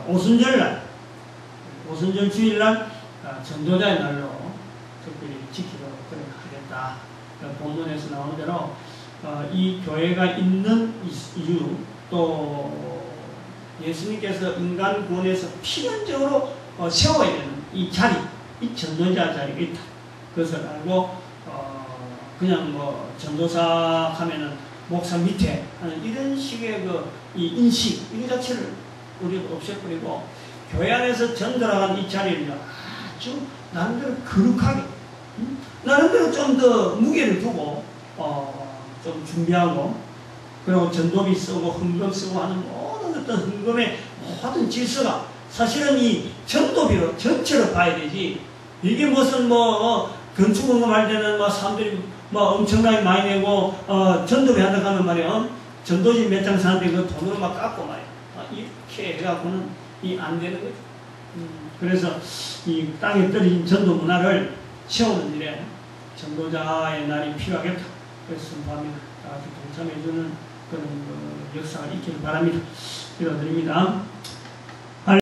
오순절날, 오순절 주일날 전도자의 날로 특별히 지키도록 그렇게 하겠다. 본문에서 나오는 대로 이 교회가 있는 이유, 또 예수님께서 인간 구원에서 필연적으로 세워야 되는 이 자리, 이 전도자 자리가 있다. 그것을 알고 그냥 뭐 전도사 하면은 목사 밑에 하는 이런 식의 이 인식, 이 자체를 우리가 없애버리고 교회 안에서 전도라는 이 자리를 아주 나름대로 거룩하게, 나름대로 좀 더 무게를 두고 좀 준비하고, 그리고 전도비 쓰고 헌금 쓰고 하는 모든 어떤 헌금의 모든 질서가 사실은 이 전도비로 전체로 봐야 되지. 이게 무슨 건축 헌금할 때는 사람들이 엄청나게 많이 내고 전도비 한다고 하면 말이야, 전도지 몇 장 사는데 그 돈으로 막 깎고 말이야. 이렇게 해갖고는 안 되는 거죠. 그래서 이 땅에 떨어진 전도 문화를 세우는 일에 전도자의 날이 필요하겠다. 그래서 선포합니다. 다 같이 동참해주는 그런 역사가 있기를 바랍니다. 기도드립니다.